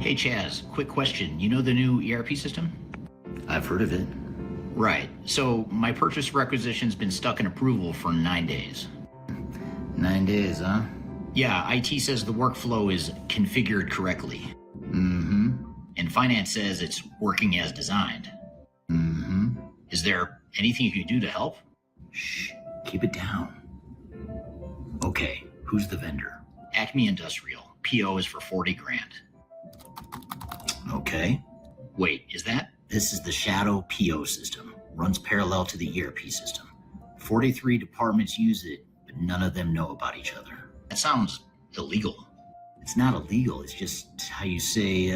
Hey Chaz, quick question. You know the new ERP system? I've heard of it. Right. So my purchase requisition's been stuck in approval for 9 days. 9 days, huh? Yeah, IT says the workflow is configured correctly. Mm-hmm. And finance says it's working as designed. Mm-hmm. Is there anything you can do to help? Shh, keep it down. Okay, who's the vendor? Acme Industrial. PO is for 40 grand. Okay. Wait, is that? This is the Shadow PO system. Runs parallel to the ERP system. 43 departments use it, but none of them know about each other. That sounds illegal. It's not illegal, it's just how you say,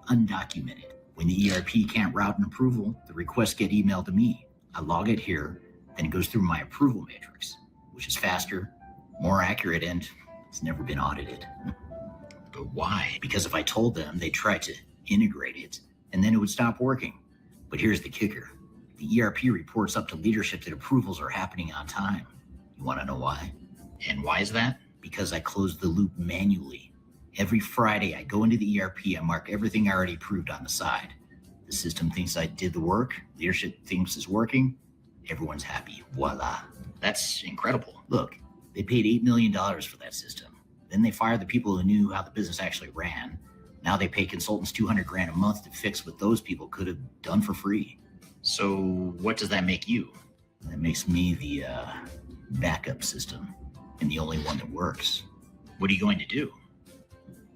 undocumented. When the ERP can't route an approval, the requests get emailed to me. I log it here, then it goes through my approval matrix, which is faster, more accurate, and it's never been audited. But why? Because if I told them, they'd try to integrate it, and then it would stop working. But here's the kicker. The ERP reports up to leadership that approvals are happening on time. You want to know why? And why is that? Because I close the loop manually. Every Friday, I go into the ERP and mark everything I already approved on the side. The system thinks I did the work, leadership thinks it's working, everyone's happy. Voila. That's incredible. Look, they paid $8 million for that system. Then they fired the people who knew how the business actually ran. Now they pay consultants 200 grand a month to fix what those people could have done for free. So what does that make you? That makes me the backup system, and the only one that works. What are you going to do?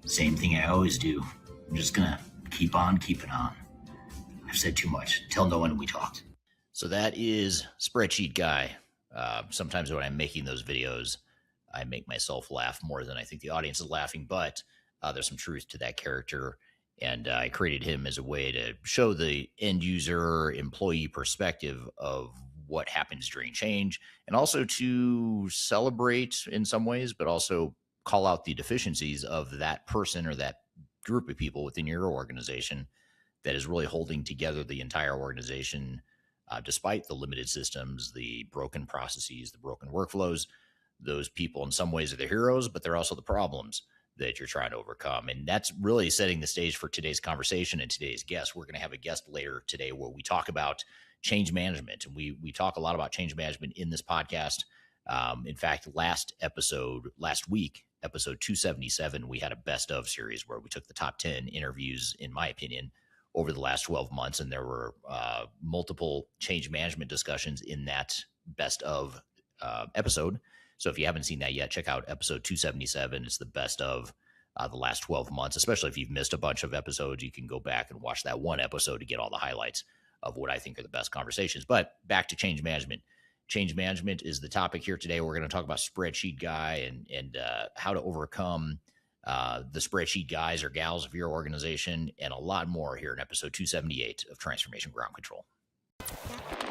Same thing I always do. I'm just gonna keep on keeping on. I've said too much. Tell no one we talked. So that is Spreadsheet Guy. Sometimes when I'm making those videos, I make myself laugh more than I think the audience is laughing, but there's some truth to that character. And I created him as a way to show the end user employee perspective of what happens during change, and also to celebrate in some ways, but also call out the deficiencies of that person or that group of people within your organization that is really holding together the entire organization, despite the limited systems, the broken processes, the broken workflows. Those people in some ways are the heroes, but they're also the problems that you're trying to overcome. And that's really setting the stage for today's conversation and today's guest. We're going to have a guest later today where we talk about change management. And we talk a lot about change management in this podcast. In fact, last week, episode 277, we had a best of series where we took the top 10 interviews, in my opinion, over the last 12 months. And there were multiple change management discussions in that best of episode. So if you haven't seen that yet, check out episode 277. It's the best of the last 12 months, especially if you've missed a bunch of episodes. You can go back and watch that one episode to get all the highlights of what I think are the best conversations. But back to change management. Change management is the topic here today. We're going to talk about Spreadsheet Guy and how to overcome the spreadsheet guys or gals of your organization, and a lot more here in episode 278 of Transformation Ground Control.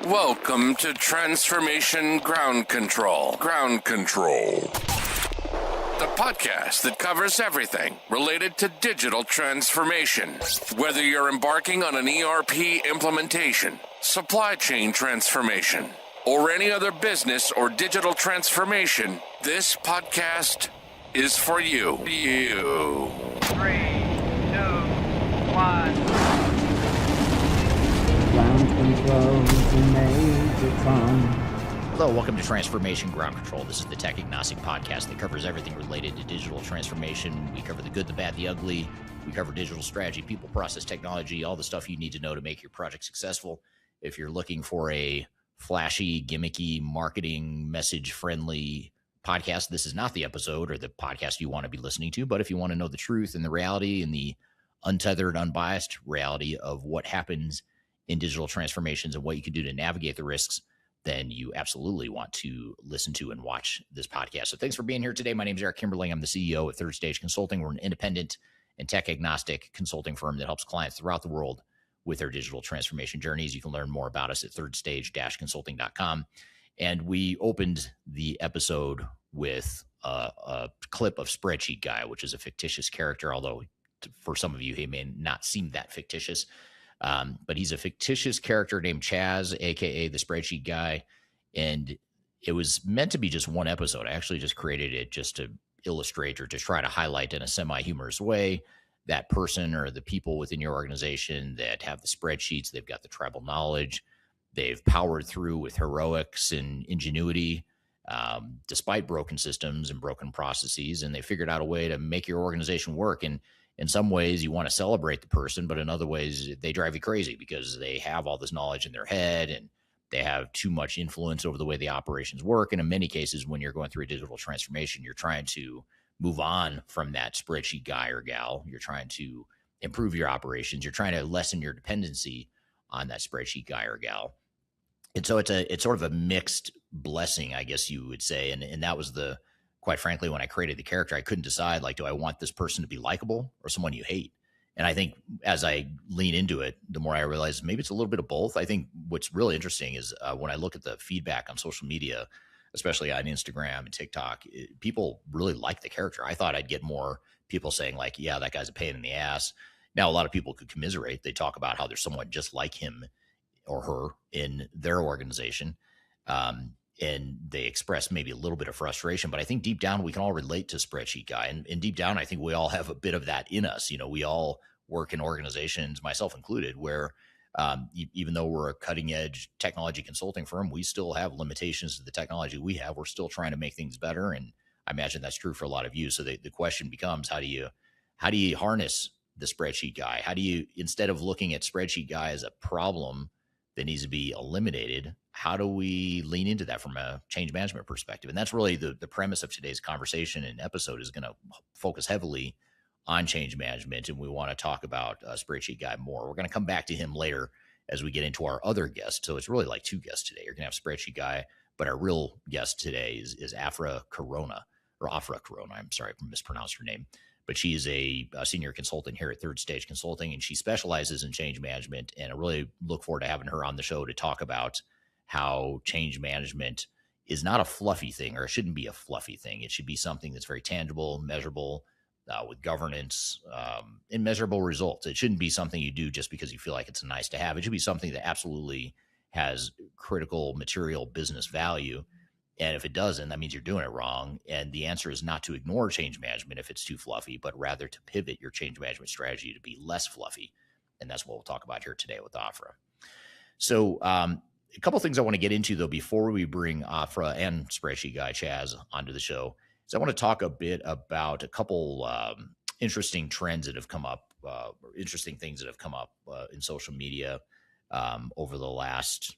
Welcome to Transformation Ground Control. Ground Control. The podcast that covers everything related to digital transformation. Whether you're embarking on an ERP implementation, supply chain transformation, or any other business or digital transformation, this podcast is for you. 3, 2, 1. Ground control to Major Tom. Hello, welcome to Transformation Ground Control. This is the tech agnostic podcast that covers everything related to digital transformation. We cover the good, the bad, the ugly. We cover digital strategy, people, process, technology, all the stuff you need to know to make your project successful. If you're looking for a flashy, gimmicky, marketing, message-friendly podcast, this is not the episode or the podcast you want to be listening to. But if you want to know the truth and the reality and the untethered, unbiased reality of what happens in digital transformations and what you can do to navigate the risks, then you absolutely want to listen to and watch this podcast. So thanks for being here today. My name is Eric Kimberling. I'm the CEO at Third Stage Consulting. We're an independent and tech agnostic consulting firm that helps clients throughout the world with their digital transformation journeys. You can learn more about us at thirdstage-consulting.com. And we opened the episode with a clip of Spreadsheet Guy, which is a fictitious character, although for some of you, he may not seem that fictitious. But he's a fictitious character named Chaz, a.k.a. the Spreadsheet Guy. And it was meant to be just one episode. I actually just created it just to illustrate or to try to highlight in a semi-humorous way that person or the people within your organization that have the spreadsheets, they've got the tribal knowledge, they've powered through with heroics and ingenuity, despite broken systems and broken processes, and they figured out a way to make your organization work. And in some ways, you want to celebrate the person, but in other ways, they drive you crazy because they have all this knowledge in their head and they have too much influence over the way the operations work. And in many cases, when you're going through a digital transformation, you're trying to move on from that spreadsheet guy or gal. You're trying to improve your operations. You're trying to lessen your dependency on that spreadsheet guy or gal. And so it's sort of a mixed blessing, I guess you would say. And that was quite frankly, when I created the character, I couldn't decide, like, do I want this person to be likable or someone you hate? And I think as I lean into it, the more I realize maybe it's a little bit of both. I think what's really interesting is when I look at the feedback on social media, especially on Instagram and TikTok, people really like the character. I thought I'd get more people saying, like, yeah, that guy's a pain in the ass. Now, a lot of people could commiserate. They talk about how there's someone just like him or her in their organization. And they express maybe a little bit of frustration, but I think deep down we can all relate to spreadsheet guy. And deep down, I think we all have a bit of that in us. You know, we all work in organizations, myself included, where even though we're a cutting edge technology consulting firm, we still have limitations to the technology we have. We're still trying to make things better. And I imagine that's true for a lot of you. So the question becomes, how do you harness the spreadsheet guy? How do you, instead of looking at spreadsheet guy as a problem that needs to be eliminated, how do we lean into that from a change management perspective? And that's really the premise of today's conversation and episode is going to focus heavily on change management. And we want to talk about spreadsheet guy more. We're going to come back to him later as we get into our other guest. So it's really like two guests today. You're going to have spreadsheet guy, but our real guest today is Afra Corona, or Afra Corona. I'm sorry if I mispronounced her name. But she is a senior consultant here at Third Stage Consulting, and she specializes in change management. And I really look forward to having her on the show to talk about how change management is not a fluffy thing, or it shouldn't be a fluffy thing. It should be something that's very tangible, measurable, with governance and measurable results. It shouldn't be something you do just because you feel like it's nice to have. It should be something that absolutely has critical material business value. And if it doesn't, that means you're doing it wrong. And the answer is not to ignore change management if it's too fluffy, but rather to pivot your change management strategy to be less fluffy. And that's what we'll talk about here today with Afra. So a couple of things I want to get into, though, before we bring Afra and spreadsheet guy Chaz onto the show, is I want to talk a bit about a couple interesting trends that have come up, or interesting things that have come up in social media over the last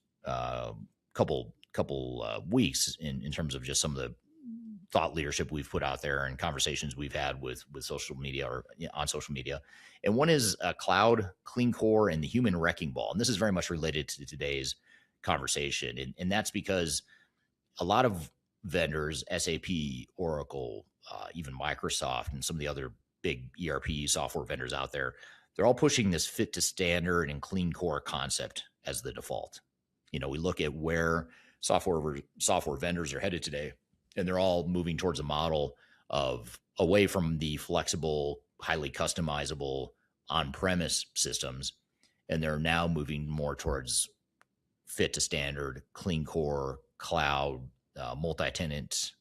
couple weeks in terms of just some of the thought leadership we've put out there and conversations we've had with social media or on social media. And one is cloud, clean core, and the human wrecking ball. And this is very much related to today's conversation. And that's because a lot of vendors, SAP, Oracle, even Microsoft, and some of the other big ERP software vendors out there, they're all pushing this fit to standard and clean core concept as the default. You know, we look at where software vendors are headed today, and they're all moving towards a model of away from the flexible, highly customizable on-premise systems, and they're now moving more towards fit to standard, clean core, cloud, multi-tenant,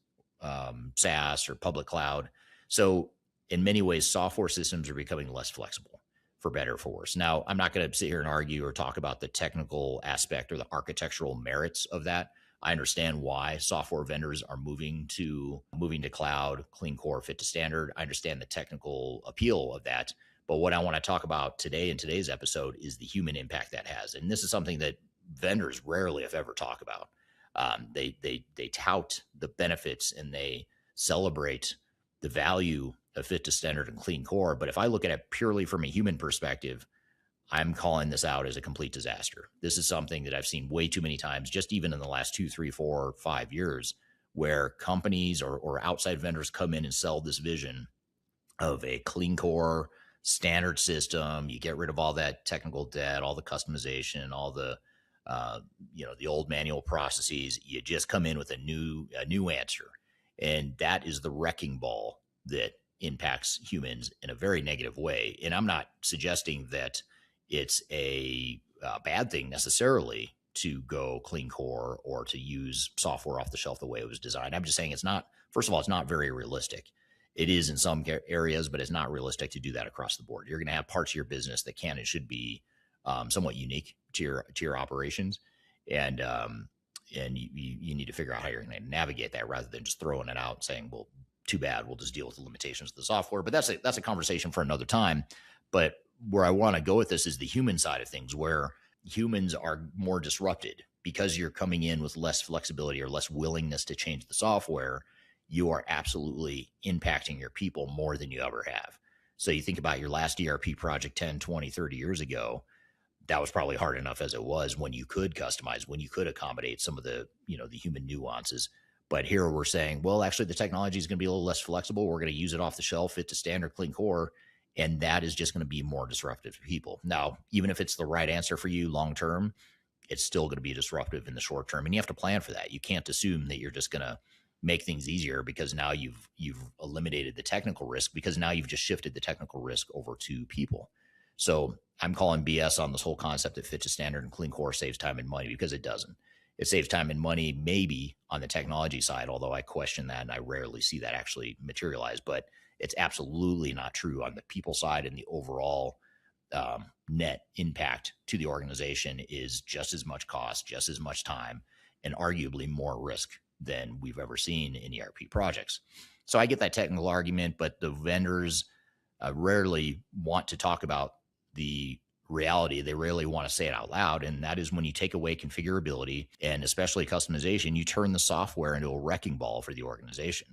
SaaS or public cloud. So in many ways, software systems are becoming less flexible, for better or for worse. Now, I'm not going to sit here and argue or talk about the technical aspect or the architectural merits of that. I understand why software vendors are moving to cloud, clean core, fit to standard. I understand the technical appeal of that. But what I want to talk about today in today's episode is the human impact that has. And this is something that vendors rarely, if ever, talk about. They tout the benefits and they celebrate the value of fit to standard and clean core. But if I look at it purely from a human perspective, I'm calling this out as a complete disaster. This is something that I've seen way too many times, just even in the last 2, 3, 4, 5 years, where companies or outside vendors come in and sell this vision of a clean core standard system. You get rid of all that technical debt, all the customization, all the the old manual processes. You just come in with a new answer, and that is the wrecking ball that impacts humans in a very negative way. And I'm not suggesting that it's a bad thing necessarily to go clean core or to use software off the shelf the way it was designed. I'm just saying it's not. First of all, it's not very realistic. It is in some areas, but it's not realistic to do that across the board. You're going to have parts of your business that can and should be somewhat unique to your operations, and you need to figure out how you're going to navigate that rather than just throwing it out and saying, well, too bad, we'll just deal with the limitations of the software. But that's a conversation for another time. But where I want to go with this is the human side of things, where humans are more disrupted because you're coming in with less flexibility or less willingness to change the software. You are absolutely impacting your people more than you ever have. So you think about your last ERP project 10, 20, 30 years ago, that was probably hard enough as it was when you could customize, when you could accommodate some of the, the human nuances. But here we're saying, well, actually the technology is going to be a little less flexible. We're going to use it off the shelf, fit to standard, clean core. And that is just going to be more disruptive to people. Now, even if it's the right answer for you long-term, it's still going to be disruptive in the short term. And you have to plan for that. You can't assume that you're just going to make things easier because now you've eliminated the technical risk, because now you've just shifted the technical risk over to people. So I'm calling BS on this whole concept that fit to standard and clean core saves time and money, because it doesn't. It saves time and money maybe on the technology side, although I question that and I rarely see that actually materialize. But it's absolutely not true on the people side, and the overall net impact to the organization is just as much cost, just as much time, and arguably more risk than we've ever seen in ERP projects. So I get that technical argument, but the vendors rarely want to talk about the reality. They rarely want to say it out loud. And that is when you take away configurability and especially customization, you turn the software into a wrecking ball for the organization.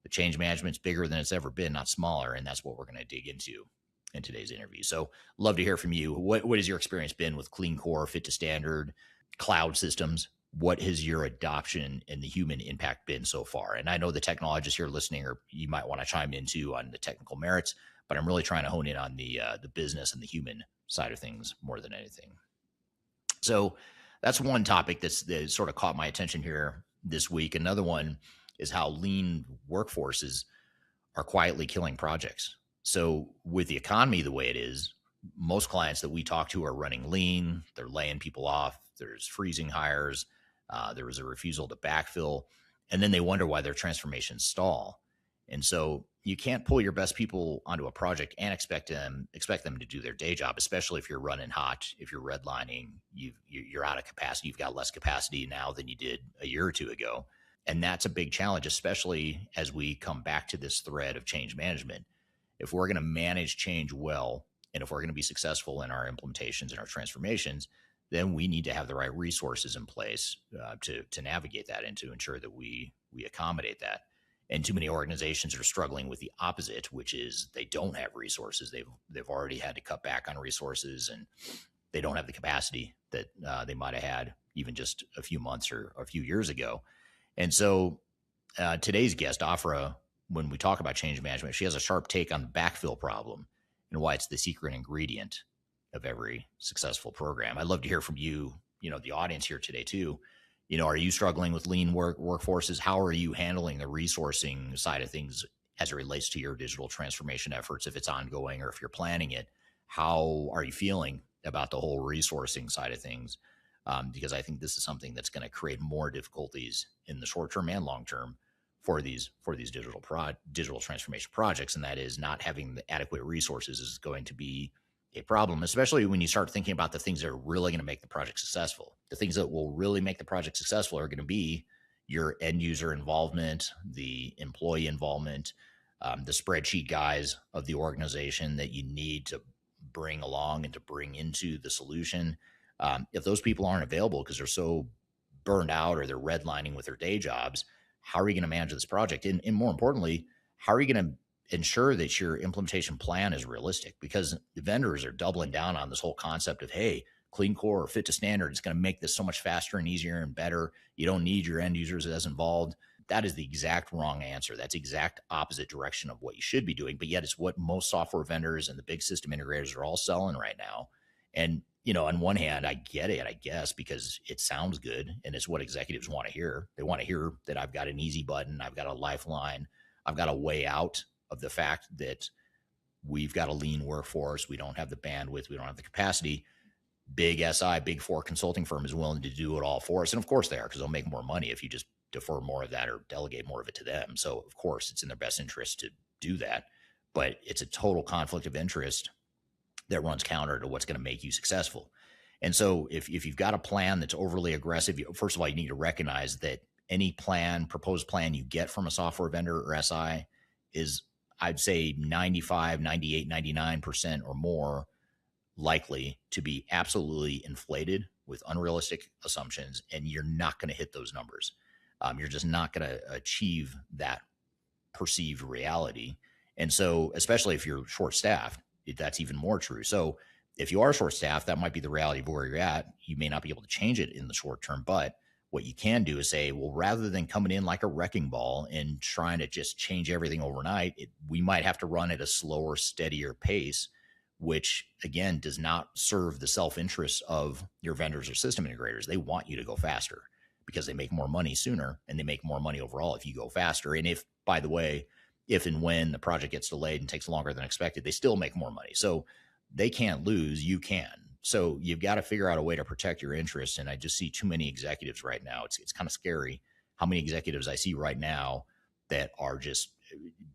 The change management's bigger than it's ever been, not smaller. And that's what we're going to dig into in today's interview. So love to hear from you. What has your experience been with clean core, fit to standard, cloud systems? What has your adoption and the human impact been so far? And I know the technologists here listening, or you might want to chime in too on the technical merits, but I'm really trying to hone in on the business and the human side of things more than anything. So that's one topic that sort of caught my attention here this week. Another one is how lean workforces are quietly killing projects. So with the economy the way it is, most clients that we talk to are running lean. They're laying people off. There's freezing hires. There was a refusal to backfill. And then they wonder why their transformations stall. And so you can't pull your best people onto a project and expect them to do their day job, especially if you're running hot, if you're redlining, you're out of capacity. You've got less capacity now than you did a year or two ago. And that's a big challenge, especially as we come back to this thread of change management. If we're going to manage change well, and if we're going to be successful in our implementations and our transformations, then we need to have the right resources in place to navigate that and to ensure that we accommodate that. And too many organizations are struggling with the opposite, which is they don't have resources. They've already had to cut back on resources, and they don't have the capacity that they might have had even just a few months or a few years ago. And so today's guest, Afra, when we talk about change management, she has a sharp take on the backfill problem and why it's the secret ingredient of every successful program. I'd love to hear from you, the audience here today too. Are you struggling with lean workforces? How are you handling the resourcing side of things as it relates to your digital transformation efforts, if it's ongoing or if you're planning it? How are you feeling about the whole resourcing side of things? Because I think this is something that's going to create more difficulties in the short term and long term for these digital transformation projects. And that is, not having the adequate resources is going to be a problem, especially when you start thinking about the things that are really going to make the project successful. The things that will really make the project successful are going to be your end user involvement, the employee involvement, the spreadsheet guys of the organization that you need to bring along and to bring into the solution. If those people aren't available because they're so burned out or they're redlining with their day jobs, how are you going to manage this project? And more importantly, how are you going to ensure that your implementation plan is realistic? Because the vendors are doubling down on this whole concept of, hey, clean core or fit to standard is going to make this so much faster and easier and better. You don't need your end users as involved. That is the exact wrong answer. That's exact opposite direction of what you should be doing. But yet it's what most software vendors and the big system integrators are all selling right now. And, on one hand, I get it, I guess, because it sounds good and it's what executives want to hear. They want to hear that I've got an easy button, I've got a lifeline, I've got a way out of the fact that we've got a lean workforce, we don't have the bandwidth, we don't have the capacity. Big SI, big four consulting firm is willing to do it all for us. And of course they are, because they'll make more money if you just defer more of that or delegate more of it to them. So of course it's in their best interest to do that, but it's a total conflict of interest that runs counter to what's going to make you successful. And so if you've got a plan that's overly aggressive, first of all, you need to recognize that any proposed plan you get from a software vendor or SI is, I'd say 95, 98, 99% or more likely to be absolutely inflated with unrealistic assumptions, and you're not going to hit those numbers. You're just not going to achieve that perceived reality. And so, especially if you're short-staffed, that's even more true. So if you are short-staffed, that might be the reality of where you're at. You may not be able to change it in the short term, but what you can do is say, well, rather than coming in like a wrecking ball and trying to just change everything overnight, we might have to run at a slower, steadier pace, which again does not serve the self-interest of your vendors or system integrators. They want you to go faster because they make more money sooner, and they make more money overall if you go faster. And if, by the way, if and when the project gets delayed and takes longer than expected, they still make more money. So they can't lose, you can. So you've got to figure out a way to protect your interests. And I just see too many executives right now. It's kind of scary how many executives I see right now that are just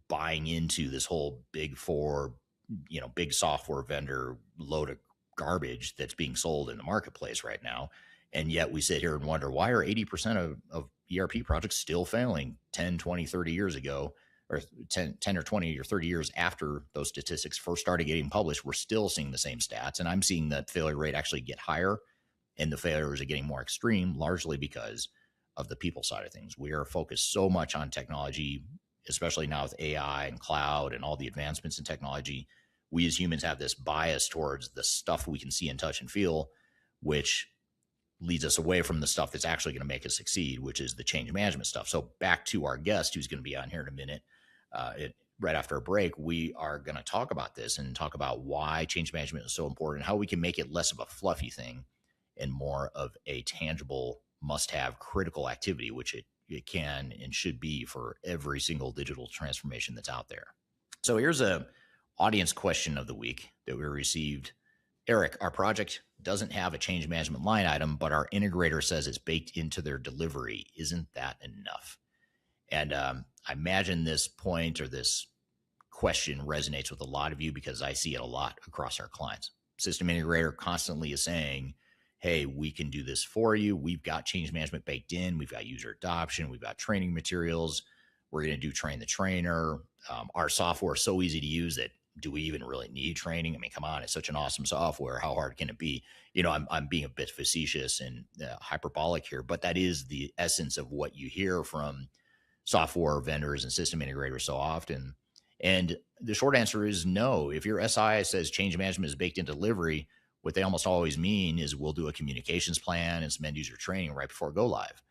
buying into this whole big four, big software vendor load of garbage that's being sold in the marketplace right now. And yet we sit here and wonder, why are 80% of ERP projects still failing 10, 20, 30 years ago, or 10 or 20 or 30 years after those statistics first started getting published? We're still seeing the same stats. And I'm seeing that failure rate actually get higher, and the failures are getting more extreme, largely because of the people side of things. We are focused so much on technology, especially now with AI and cloud and all the advancements in technology. We as humans have this bias towards the stuff we can see and touch and feel, which leads us away from the stuff that's actually going to make us succeed, which is the change management stuff. So back to our guest, who's going to be on here in a minute, right after a break, we are going to talk about this and talk about why change management is so important, how we can make it less of a fluffy thing and more of a tangible must-have critical activity, which it can and should be for every single digital transformation that's out there. So here's a audience question of the week that we received. Eric, our project doesn't have a change management line item, but our integrator says it's baked into their delivery. Isn't that enough? And I imagine this point or this question resonates with a lot of you because I see it a lot across our clients. System integrator constantly is saying, hey, we can do this for you. We've got change management baked in. We've got user adoption. We've got training materials. We're going to do train the trainer. Our software is so easy to use that do we even really need training? I mean, come on, it's such an awesome software. How hard can it be? I'm being a bit facetious and hyperbolic here, but that is the essence of what you hear from software vendors and system integrators so often. And the short answer is no. If your SI says change management is baked into delivery, what they almost always mean is we'll do a communications plan and some end user training right before go live.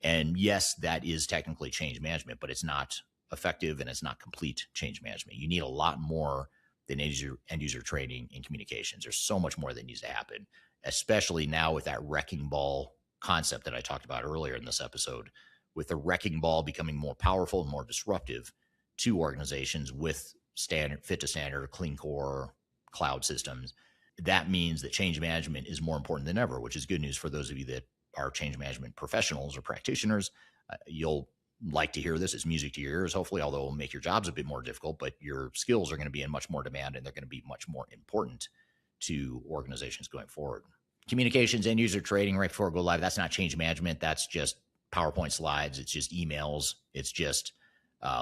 And yes, that is technically change management, but it's not effective and it's not complete change management. You need a lot more than end user training and communications. There's so much more that needs to happen, especially now with that wrecking ball concept that I talked about earlier in this episode, with the wrecking ball becoming more powerful and more disruptive to organizations with fit to standard, clean core cloud systems. That means that change management is more important than ever, which is good news for those of you that are change management professionals or practitioners. You'll like to hear this. It's music to your ears, hopefully, although it'll make your jobs a bit more difficult, but your skills are going to be in much more demand and they're going to be much more important to organizations going forward. Communications, end user trading right before go live, that's not change management. That's just PowerPoint slides. It's just emails. It's just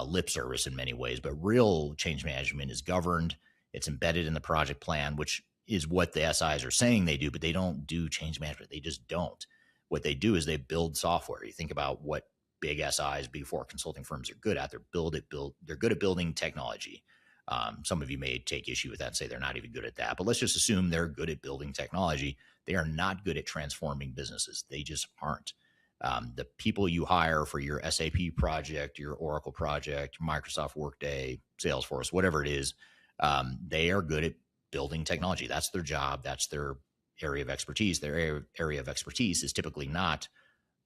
lip service in many ways, but real change management is governed. It's embedded in the project plan, which is what the SIs are saying they do, but they don't do change management. They just don't. What they do is they build software. You think about what big SIs, big four consulting firms are good at. They're good at building technology. Some of you may take issue with that and say they're not even good at that, but let's just assume they're good at building technology. They are not good at transforming businesses. They just aren't. The people you hire for your SAP project, your Oracle project, Microsoft Workday, Salesforce, whatever it is, they are good at building technology. That's their job. That's their area of expertise. Their area of expertise is typically not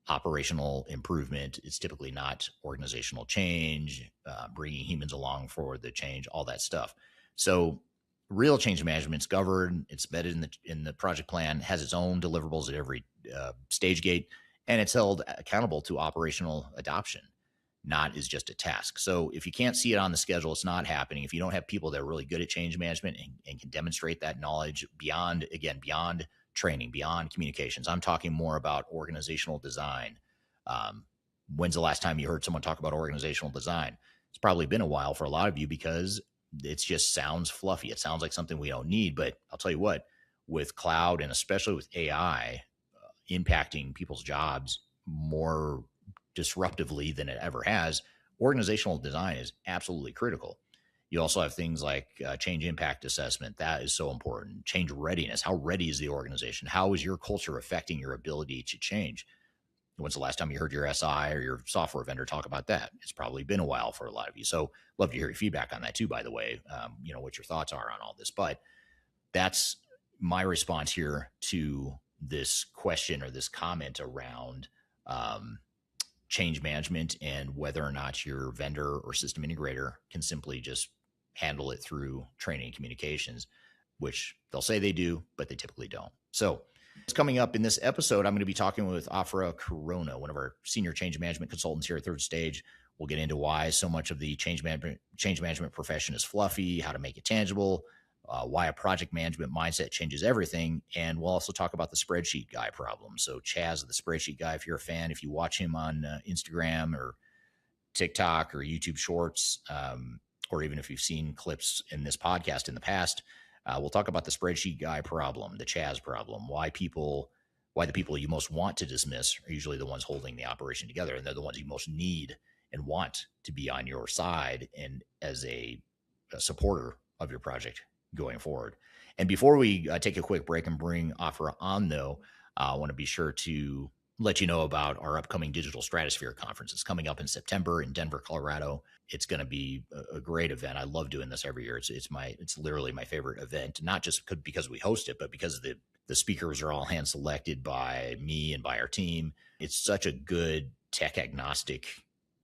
operational improvement. It's typically not organizational change, bringing humans along for the change, all that stuff. So real change management's governed. It's embedded in the project plan, has its own deliverables at every stage gate, and it's held accountable to operational adoption. not as just a task. So if you can't see it on the schedule, it's not happening. If you don't have people that are really good at change management and can demonstrate that knowledge beyond training, beyond communications, I'm talking more about organizational design. When's the last time you heard someone talk about organizational design? It's probably been a while for a lot of you because it just sounds fluffy. It sounds like something we don't need. But I'll tell you what, with cloud and especially with AI impacting people's jobs more disruptively than it ever has, organizational design is absolutely critical. You also have things like change impact assessment. That is so important. Change readiness. How ready is the organization? How is your culture affecting your ability to change? When's the last time you heard your SI or your software vendor talk about that? It's probably been a while for a lot of you. So love to hear your feedback on that too, by the way, what your thoughts are on all this. But that's my response here to this question or this comment around change management and whether or not your vendor or system integrator can simply just handle it through training and communications, which they'll say they do, but they typically don't. So it's coming up in this episode. I'm going to be talking with Afra, one of our senior change management consultants here at Third Stage. We'll get into why so much of the change management profession is fluffy, how to make it tangible, why a project management mindset changes everything. And we'll also talk about the spreadsheet guy problem. So Chaz, the spreadsheet guy, if you're a fan, if you watch him on Instagram or TikTok or YouTube Shorts, or even if you've seen clips in this podcast in the past, we'll talk about the spreadsheet guy problem, the Chaz problem, why the people you most want to dismiss are usually the ones holding the operation together. And they're the ones you most need and want to be on your side and as a supporter of your project going forward. And before we take a quick break and bring Afra on, though, I want to be sure to let you know about our upcoming Digital Stratosphere Conference. It's coming up in September in Denver, Colorado. It's going to be a great event. I love doing this every year. It's literally my favorite event, not just because we host it, but because the speakers are all hand selected by me and by our team. It's such a good tech agnostic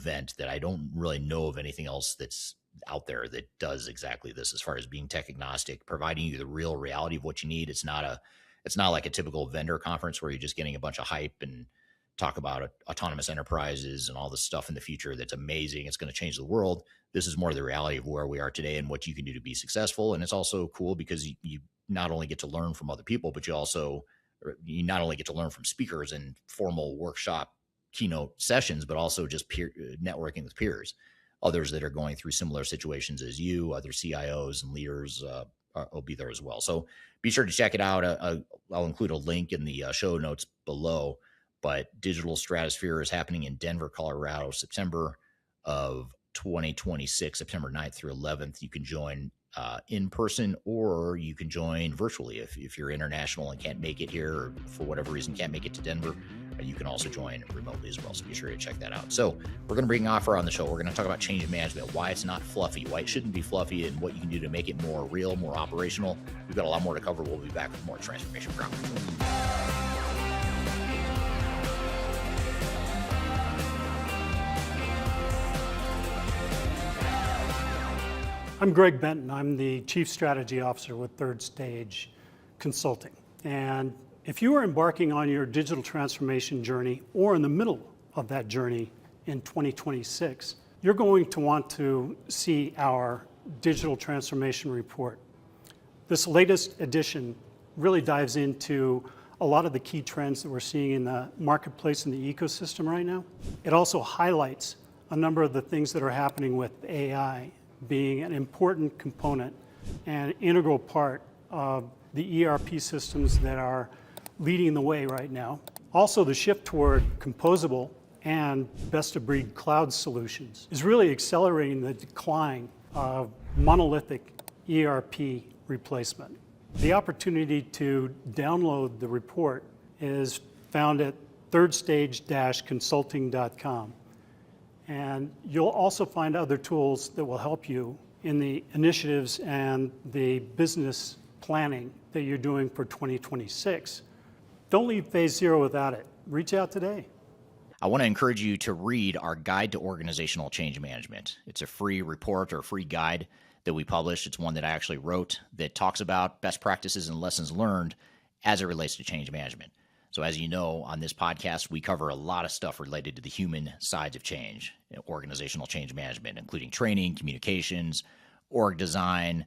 event that I don't really know of anything else that's out there that does exactly this as far as being tech agnostic, providing you the real reality of what you need. It's not like a typical vendor conference where you're just getting a bunch of hype and talk about autonomous enterprises and all this stuff in the future that's amazing. It's going to change the world. This is more the reality of where we are today and what you can do to be successful. And it's also cool because you not only get to learn from other people, but you not only get to learn from speakers and formal workshop keynote sessions, but also just peer networking with peers, others that are going through similar situations as you, other CIOs and leaders will be there as well. So be sure to check it out. I'll include a link in the show notes below. But Digital Stratosphere is happening in Denver, Colorado, September of 2026, September 9th through 11th. You can join in person or you can join virtually. If you're international and can't make it here or for whatever reason can't make it to Denver, you can also join remotely as well. So be sure to check that out. So we're going to bring Afra on the show. We're going to talk about change management, why it's not fluffy, why it shouldn't be fluffy, and what you can do to make it more real, more operational. We've got a lot more to cover. We'll be back with more Transformation Ground Control. I'm Greg Benton. I'm the Chief Strategy Officer with Third Stage Consulting. And if you are embarking on your digital transformation journey or in the middle of that journey in 2026, you're going to want to see our digital transformation report. This latest edition really dives into a lot of the key trends that we're seeing in the marketplace and the ecosystem right now. It also highlights a number of the things that are happening with AI being an important component and integral part of the ERP systems that are leading the way right now. Also, the shift toward composable and best-of-breed cloud solutions is really accelerating the decline of monolithic ERP replacement. The opportunity to download the report is found at thirdstage-consulting.com. And you'll also find other tools that will help you in the initiatives and the business planning that you're doing for 2026. Don't leave phase zero without it. Reach out today. I want to encourage you to read our Guide to Organizational Change Management. It's a free report or free guide that we published. It's one that I actually wrote that talks about best practices and lessons learned as it relates to change management. So as you know, on this podcast, we cover a lot of stuff related to the human sides of change, organizational change management, including training, communications, org design,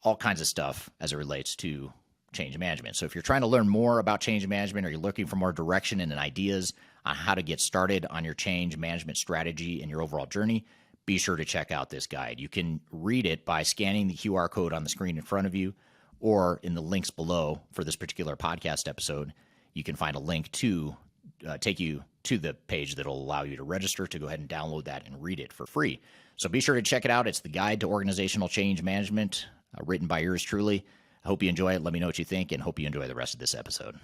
all kinds of stuff as it relates to change management. So if you're trying to learn more about change management, or you're looking for more direction and ideas on how to get started on your change management strategy and your overall journey, be sure to check out this guide. You can read it by scanning the QR code on the screen in front of you, or in the links below for this particular podcast episode. You can find a link to take you to the page that will allow you to register to go ahead and download that and read it for free. So be sure to check it out. It's the Guide to Organizational Change Management, written by yours truly. I hope you enjoy it. Let me know what you think, and hope you enjoy the rest of this episode.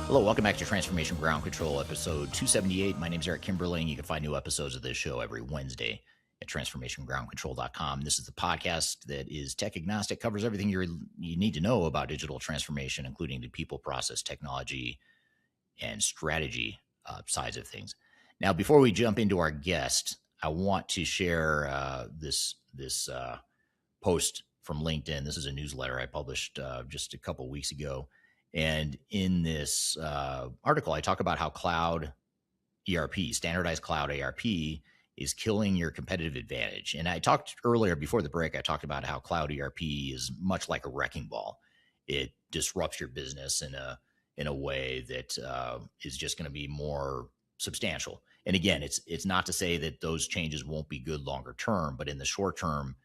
Hello, welcome back to Transformation Ground Control, episode 278. My name is Eric Kimberling. You can find new episodes of this show every Wednesday at transformationgroundcontrol.com. This is the podcast that is tech agnostic, covers everything you need to know about digital transformation, including the people, process, technology, and strategy sides of things. Now, before we jump into our guest, I want to share this post from LinkedIn. This is a newsletter I published just a couple weeks ago. And in this article, I talk about how cloud ERP, standardized cloud ERP, is killing your competitive advantage. And I talked earlier, before the break, I talked about how cloud ERP is much like a wrecking ball. It disrupts your business in a way that is just going to be more substantial. And again, it's not to say that those changes won't be good longer term, but in the short term,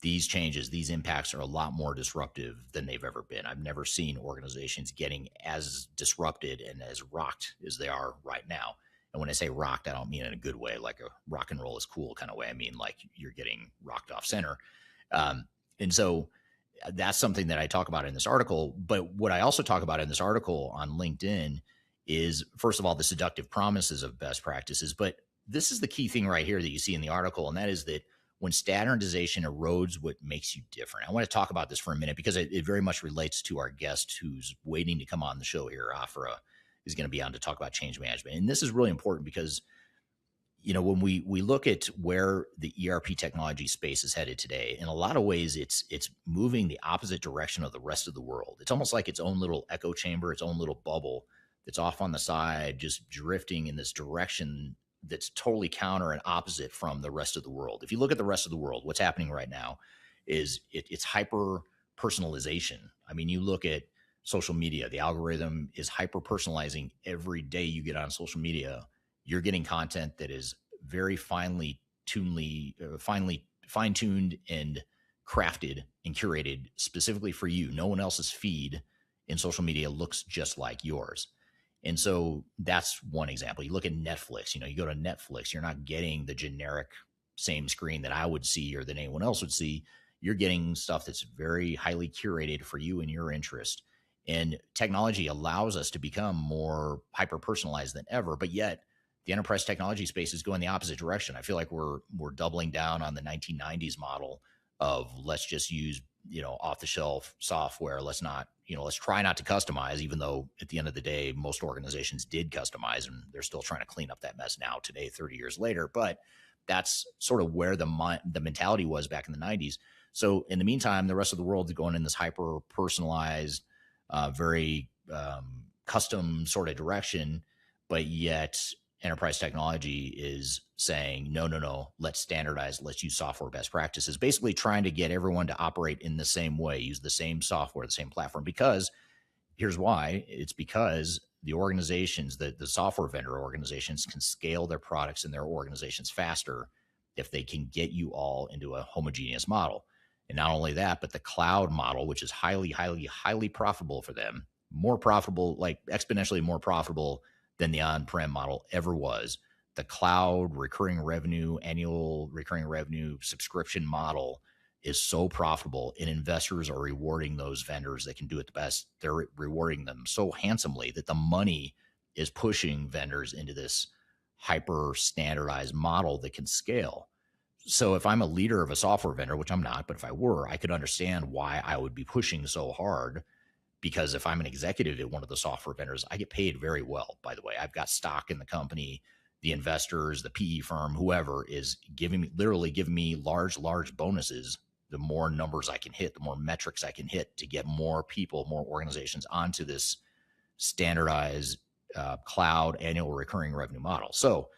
these changes, these impacts are a lot more disruptive than they've ever been. I've never seen organizations getting as disrupted and as rocked as they are right now. And when I say rocked, I don't mean in a good way, like a rock and roll is cool kind of way. I mean, like you're getting rocked off center. And so that's something that I talk about in this article. But what I also talk about in this article on LinkedIn is, first of all, the seductive promises of best practices. But this is the key thing right here that you see in the article. And that is that when standardization erodes what makes you different. I want to talk about this for a minute because it very much relates to our guest who's waiting to come on the show here. Afra is going to be on to talk about change management. And this is really important because, you know, when we look at where the ERP technology space is headed today, in a lot of ways, it's moving the opposite direction of the rest of the world. It's almost like its own little echo chamber, its own little bubble that's off on the side, just drifting in this direction that's totally counter and opposite from the rest of the world. If you look at the rest of the world, what's happening right now is it's hyper personalization. I mean, you look at social media, the algorithm is hyper personalizing every day you get on social media. You're getting content that is very fine-tuned and crafted and curated specifically for you. No one else's feed in social media looks just like yours. And so that's one example. You look at Netflix, you go to Netflix, you're not getting the generic same screen that I would see or that anyone else would see. You're getting stuff that's very highly curated for you and your interest. And technology allows us to become more hyper-personalized than ever, but yet the enterprise technology space is going the opposite direction. I feel like we're doubling down on the 1990s model of let's just use, off-the-shelf software. Let's try not to customize, even though at the end of the day, most organizations did customize and they're still trying to clean up that mess now today, 30 years later. But that's sort of where the mentality was back in the 90s. So in the meantime, the rest of the world is going in this hyper-personalized, very custom sort of direction, but yet enterprise technology is saying, no, let's standardize, let's use software best practices, basically trying to get everyone to operate in the same way, use the same software, the same platform, because here's why. It's because the organizations, the software vendor organizations can scale their products and their organizations faster if they can get you all into a homogeneous model. And not only that, but the cloud model, which is highly, highly, highly profitable for them, more profitable, like exponentially more profitable than the on-prem model ever was. The cloud recurring revenue, annual recurring revenue subscription model is so profitable, and investors are rewarding those vendors that can do it the best. They're rewarding them so handsomely that the money is pushing vendors into this hyper standardized model that can scale. So if I'm a leader of a software vendor, which I'm not, but if I were, I could understand why I would be pushing so hard. Because if I'm an executive at one of the software vendors, I get paid very well, by the way. I've got stock in the company. the investors, the PE firm, whoever is literally giving me large bonuses. The more numbers I can hit, the more metrics I can hit to get more people, more organizations onto this standardized cloud annual recurring revenue model. So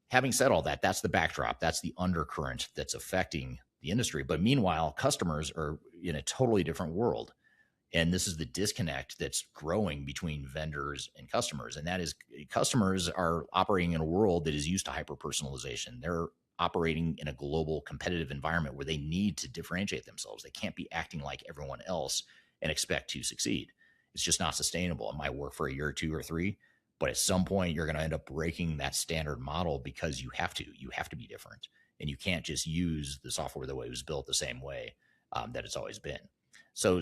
having said all that, that's the backdrop. That's the undercurrent that's affecting the industry. But meanwhile, customers are in a totally different world. And this is the disconnect that's growing between vendors and customers. And that is, customers are operating in a world that is used to hyper personalization. They're operating in a global competitive environment where they need to differentiate themselves. They can't be acting like everyone else and expect to succeed. It's just not sustainable. It might work for a year or two or three, but at some point you're going to end up breaking that standard model because you have to be different. And you can't just use the software the way it was built the same way that it's always been. So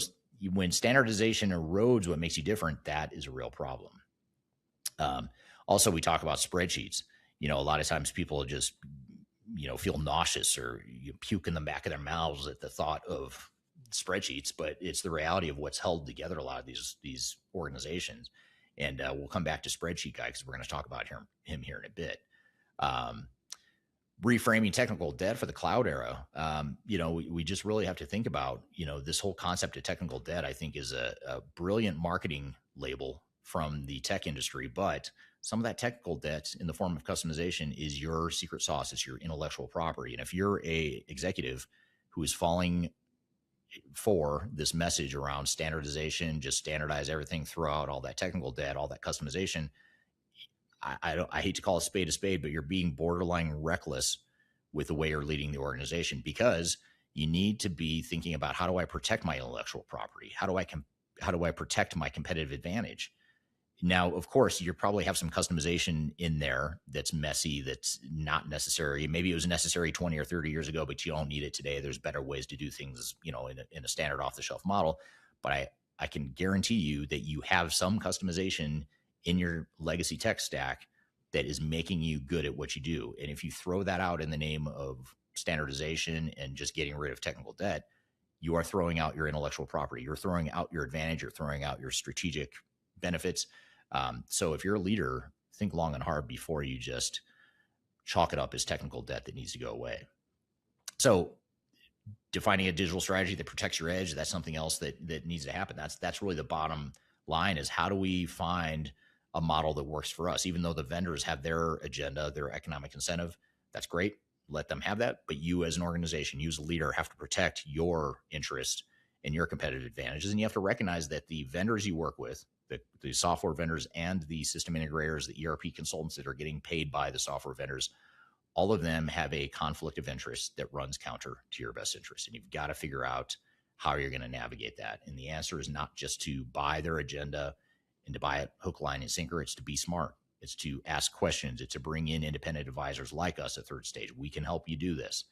when standardization erodes what makes you different, that is a real problem. Also, we talk about spreadsheets. A lot of times people just, feel nauseous or puke in the back of their mouths at the thought of spreadsheets, but it's the reality of what's held together a lot of these organizations. And we'll come back to Spreadsheet Guy because we're going to talk about him here in a bit. Reframing technical debt for the cloud era. We just really have to think about, this whole concept of technical debt, I think is a brilliant marketing label from the tech industry, but some of that technical debt in the form of customization is your secret sauce. It's your intellectual property. And if you're a executive who is falling for this message around standardization, just standardize everything, throw out all that technical debt, all that customization, I hate to call a spade, but you're being borderline reckless with the way you're leading the organization, because you need to be thinking about, how do I protect my intellectual property? How do I protect my competitive advantage? Now, of course, you probably have some customization in there that's messy, that's not necessary. Maybe it was necessary 20 or 30 years ago, but you don't need it today. There's better ways to do things, in a standard off-the-shelf model. But I can guarantee you that you have some customization in your legacy tech stack that is making you good at what you do. And if you throw that out in the name of standardization and just getting rid of technical debt, you are throwing out your intellectual property. You're throwing out your advantage. You're throwing out your strategic benefits. So if you're a leader, think long and hard before you just chalk it up as technical debt that needs to go away. So defining a digital strategy that protects your edge, that's something else that needs to happen. That's really the bottom line, is how do we find a model that works for us? Even though the vendors have their agenda, their economic incentive, that's great. Let them have that. But you as an organization, you as a leader, have to protect your interest and your competitive advantages. And you have to recognize that the vendors you work with, the software vendors and the system integrators, the ERP consultants that are getting paid by the software vendors, all of them have a conflict of interest that runs counter to your best interest. And you've got to figure out how you're going to navigate that. And the answer is not just to buy their agenda and to buy it hook, line, and sinker. It's to be smart. It's to ask questions. It's to bring in independent advisors like us at Third Stage. We can help you do this.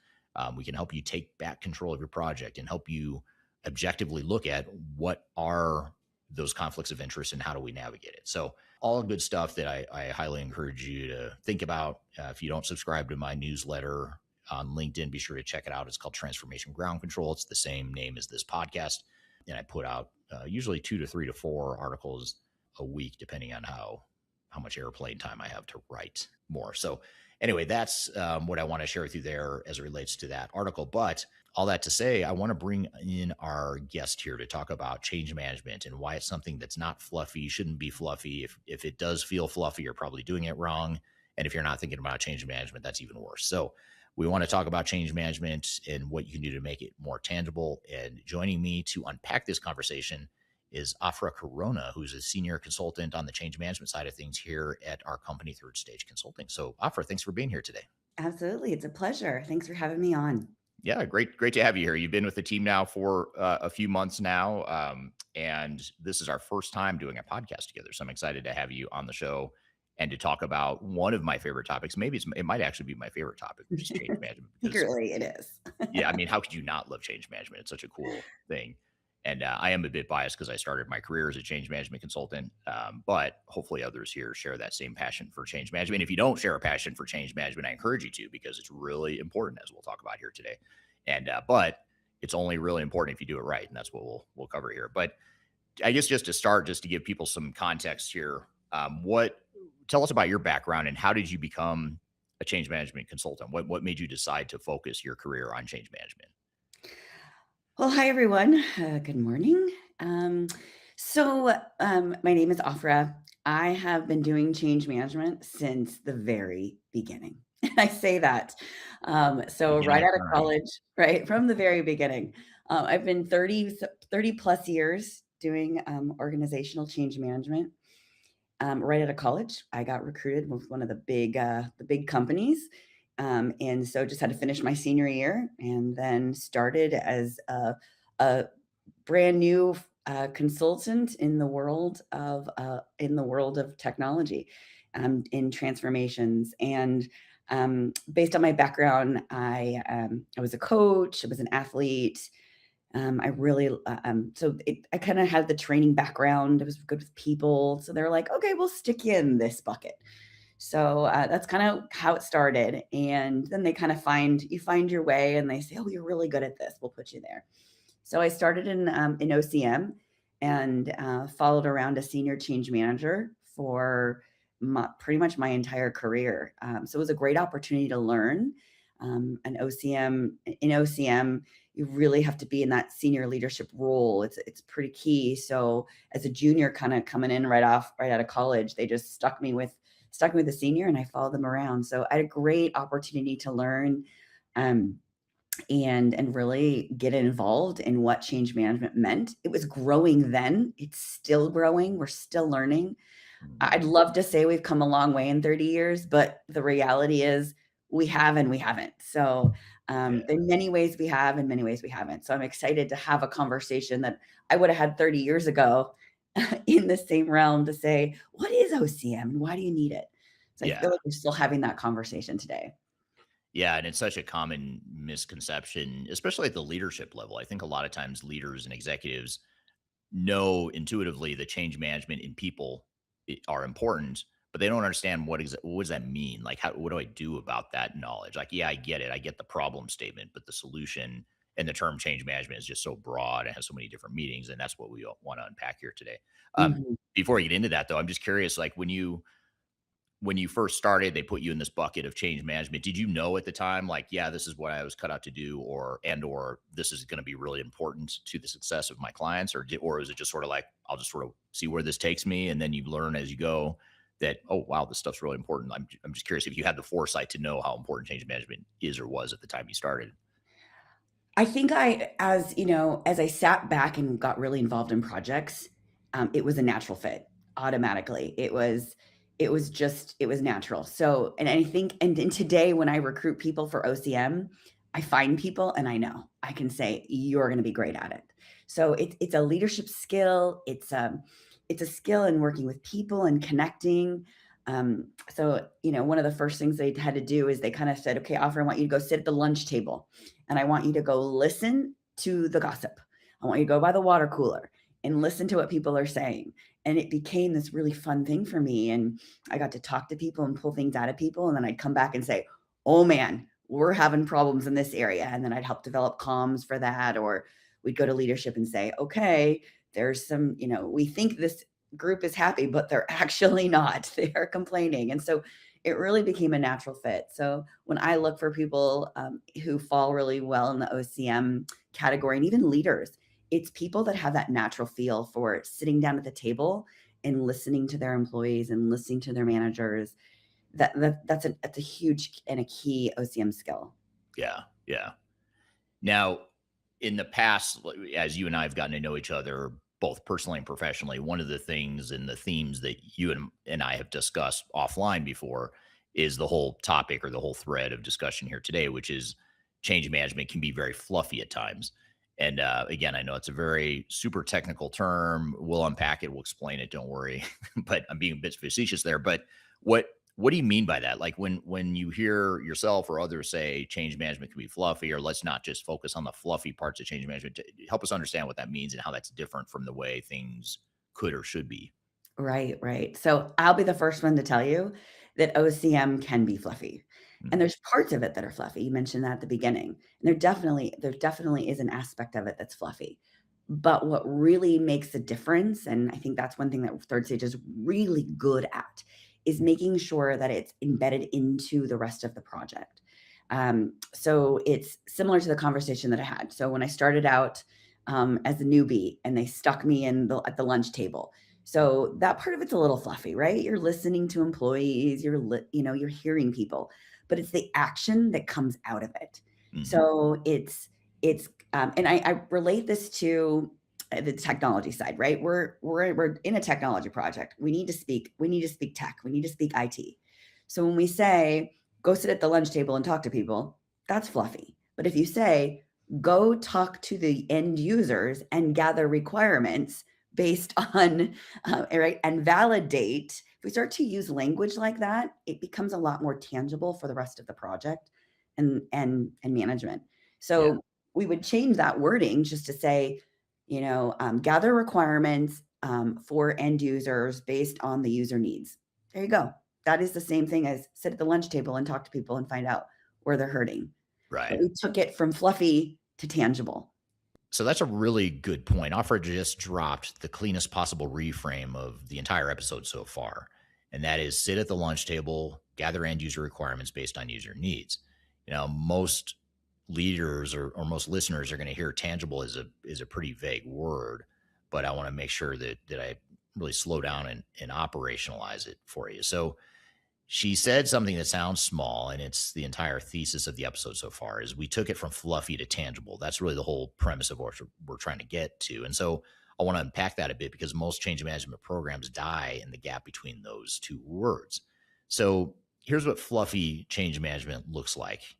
We can help you take back control of your project and help you objectively look at what are those conflicts of interest and how do we navigate it. So all good stuff that I highly encourage you to think about. If you don't subscribe to my newsletter on LinkedIn, be sure to check it out. It's called Transformation Ground Control. It's the same name as this podcast. And I put out usually 2 to 3 to 4 articles a week, depending on how much airplane time I have to write more. So anyway, that's what I want to share with you there as it relates to that article. But all that to say, I want to bring in our guest here to talk about change management and why it's something that's not fluffy, shouldn't be fluffy. If it does feel fluffy, you're probably doing it wrong. And if you're not thinking about change management, that's even worse. So we want to talk about change management and what you can do to make it more tangible. And joining me to unpack this conversation is Afra Corona, who's a senior consultant on the change management side of things here at our company, Third Stage Consulting. So Afra, thanks for being here today. Absolutely. It's a pleasure. Thanks for having me on. Yeah, great to have you here. You've been with the team now for a few months now, and this is our first time doing a podcast together. So I'm excited to have you on the show and to talk about one of my favorite topics. Maybe it might actually be my favorite topic, which is change management. Secretly, it is. Yeah, I mean, how could you not love change management? It's such a cool thing. And I am a bit biased because I started my career as a change management consultant, but hopefully others here share that same passion for change management. If you don't share a passion for change management, I encourage you to, because it's really important, as we'll talk about here today. And but it's only really important if you do it right, and that's what we'll cover here. But I guess just to start, just to give people some context here, tell us about your background and how did you become a change management consultant? What made you decide to focus your career on change management? Well, hi, everyone. Good morning. My name is Afra. I have been doing change management since the very beginning. And I say that. Beginning Right of out of time. college, right from the very beginning. I've been 30 plus years doing organizational change management. Right out of college, I got recruited with one of the big companies, and so just had to finish my senior year, and then started as a brand new consultant in the world of technology, in transformations. And based on my background, I was a coach, I was an athlete. I really, I kind of had the training background. I was good with people. So they're like, okay, we'll stick you in this bucket. So that's kind of how it started. And then they kind of you find your way and they say, oh, you're really good at this. We'll put you there. So I started in OCM and followed around a senior change manager for pretty much my entire career. So it was a great opportunity to learn. In OCM, you really have to be in that senior leadership role. It's pretty key. So as a junior, kind of coming in right out of college, they just stuck me with a senior, and I followed them around. So I had a great opportunity to learn. And really get involved in what change management meant. It was growing then. It's still growing. We're still learning. I'd love to say we've come a long way in 30 years, but the reality is we have and we haven't. So in many ways we have, in many ways we haven't. So I'm excited to have a conversation that I would have had 30 years ago in the same realm to say, what is OCM and why do you need it? So I feel like we're still having that conversation today. Yeah, and it's such a common misconception, especially at the leadership level. I think a lot of times leaders and executives know intuitively that change management in people are important, but they don't understand what does that mean? Like, what do I do about that knowledge? Like, yeah, I get it. I get the problem statement, but the solution and the term change management is just so broad and has so many different meanings, and that's what we want to unpack here today. Mhm. Before we get into that, though, I'm just curious, like when you first started, they put you in this bucket of change management. Did you know at the time, like, yeah, this is what I was cut out to do, or this is going to be really important to the success of my clients, or is it just sort of like, I'll just sort of see where this takes me, and then you learn as you go that, oh wow, this stuff's really important. I'm just curious if you had the foresight to know how important change management is or was at the time you started. I think as I sat back and got really involved in projects, it was a natural fit automatically. It was natural. So, and I think, and today when I recruit people for OCM, I find people and I know I can say, you're going to be great at it. So it's a leadership skill. It's a skill in working with people and connecting. One of the first things they had to do is they kind of said, okay, Offer, I want you to go sit at the lunch table and I want you to go listen to the gossip. I want you to go by the water cooler and listen to what people are saying. And it became this really fun thing for me. And I got to talk to people and pull things out of people. And then I'd come back and say, oh man, we're having problems in this area. And then I'd help develop comms for that. Or we'd go to leadership and say, okay, there's some, we think this group is happy, but they're actually not. They are complaining. And so it really became a natural fit. So when I look for people who fall really well in the OCM category, and even leaders, it's people that have that natural feel for sitting down at the table and listening to their employees and listening to their managers. That's a huge and a key OCM skill. Yeah, yeah. Now, in the past, as you and I have gotten to know each other, both personally and professionally, one of the things and the themes that you and I have discussed offline before is the whole topic or the whole thread of discussion here today, which is change management can be very fluffy at times. And again, I know it's a very super technical term. We'll unpack it. We'll explain it. Don't worry. But I'm being a bit facetious there. But what do you mean by that? Like when you hear yourself or others say change management can be fluffy, or let's not just focus on the fluffy parts of change management, help us understand what that means and how that's different from the way things could or should be. Right, right. So I'll be the first one to tell you that OCM can be fluffy. And Mhm. there's parts of it that are fluffy. You mentioned that at the beginning. And there definitely is an aspect of it that's fluffy. But what really makes a difference, and I think that's one thing that third stage is really good at, is making sure that it's embedded into the rest of the project. So it's similar to the conversation that I had. So when I started out as a newbie and they stuck me at the lunch table. So that part of it's a little fluffy, right? You're listening to employees, you're hearing people, but it's the action that comes out of it. Mhm. So and I relate this to the technology side, right? We're in a technology project. We need to speak tech. We need to speak IT. So when we say go sit at the lunch table and talk to people, that's fluffy. But if you say go talk to the end users and gather requirements based on right, and validate, if we start to use language like that, it becomes a lot more tangible for the rest of the project and management. So we would change that wording just to say, gather requirements for end users based on the user needs. There you go. That is the same thing as sit at the lunch table and talk to people and find out where they're hurting. Right. But we took it from fluffy to tangible. So that's a really good point. Afra just dropped the cleanest possible reframe of the entire episode so far. And that is sit at the lunch table, gather end user requirements based on user needs. Most leaders or most listeners are going to hear tangible is a pretty vague word, but I want to make sure that I really slow down and operationalize it for you. So she said something that sounds small, and it's the entire thesis of the episode so far, is we took it from fluffy to tangible. That's really the whole premise of what we're trying to get to. And so I want to unpack that a bit because most change management programs die in the gap between those two words. So here's what fluffy change management looks like.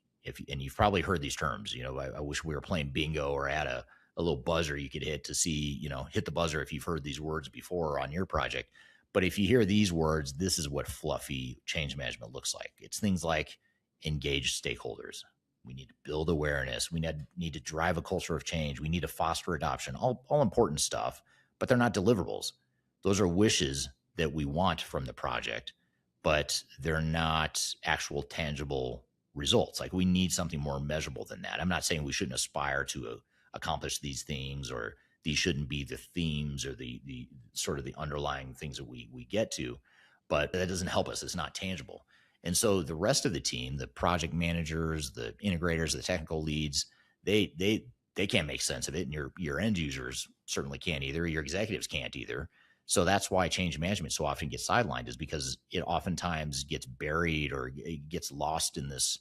And you've probably heard these terms. I wish we were playing bingo or had a little buzzer you could hit to see, hit the buzzer if you've heard these words before on your project. But if you hear these words, this is what fluffy change management looks like. It's things like engage stakeholders. We need to build awareness. We need to drive a culture of change. We need to foster adoption, all important stuff, but they're not deliverables. Those are wishes that we want from the project, but they're not actual tangible results. Like we need something more measurable than that. I'm not saying we shouldn't aspire to accomplish these things, or these shouldn't be the themes or the sort of the underlying things that we get to, but that doesn't help us. It's not tangible. And so the rest of the team, the project managers, the integrators, the technical leads, they can't make sense of it. And your end users certainly can't either. Your executives can't either. So that's why change management so often gets sidelined, is because it oftentimes gets buried or it gets lost in this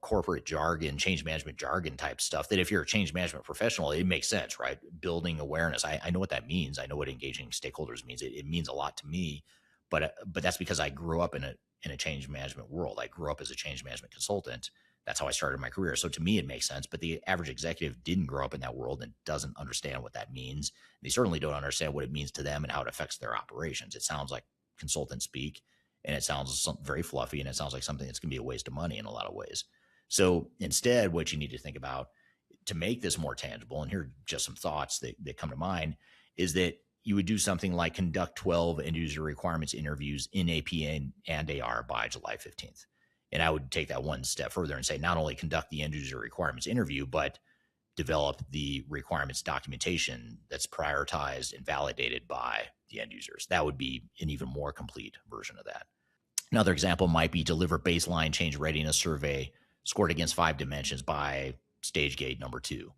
corporate jargon, change management jargon type stuff that if you're a change management professional, it makes sense, right? Building awareness. I know what that means. I know what engaging stakeholders means. It means a lot to me, but that's because I grew up in a change management world. I grew up as a change management consultant. That's how I started my career. So to me, it makes sense, but the average executive didn't grow up in that world and doesn't understand what that means. They certainly don't understand what it means to them and how it affects their operations. It sounds like consultant speak, and it sounds very fluffy, and it sounds like something that's going to be a waste of money in a lot of ways. So instead, what you need to think about to make this more tangible, and here are just some thoughts that come to mind, is that you would do something like conduct 12 end user requirements interviews in AP and AR by July 15th. And I would take that one step further and say, not only conduct the end user requirements interview, but develop the requirements documentation that's prioritized and validated by the end users. That would be an even more complete version of that. Another example might be deliver baseline change readiness survey scored against 5 dimensions by stage gate number 2.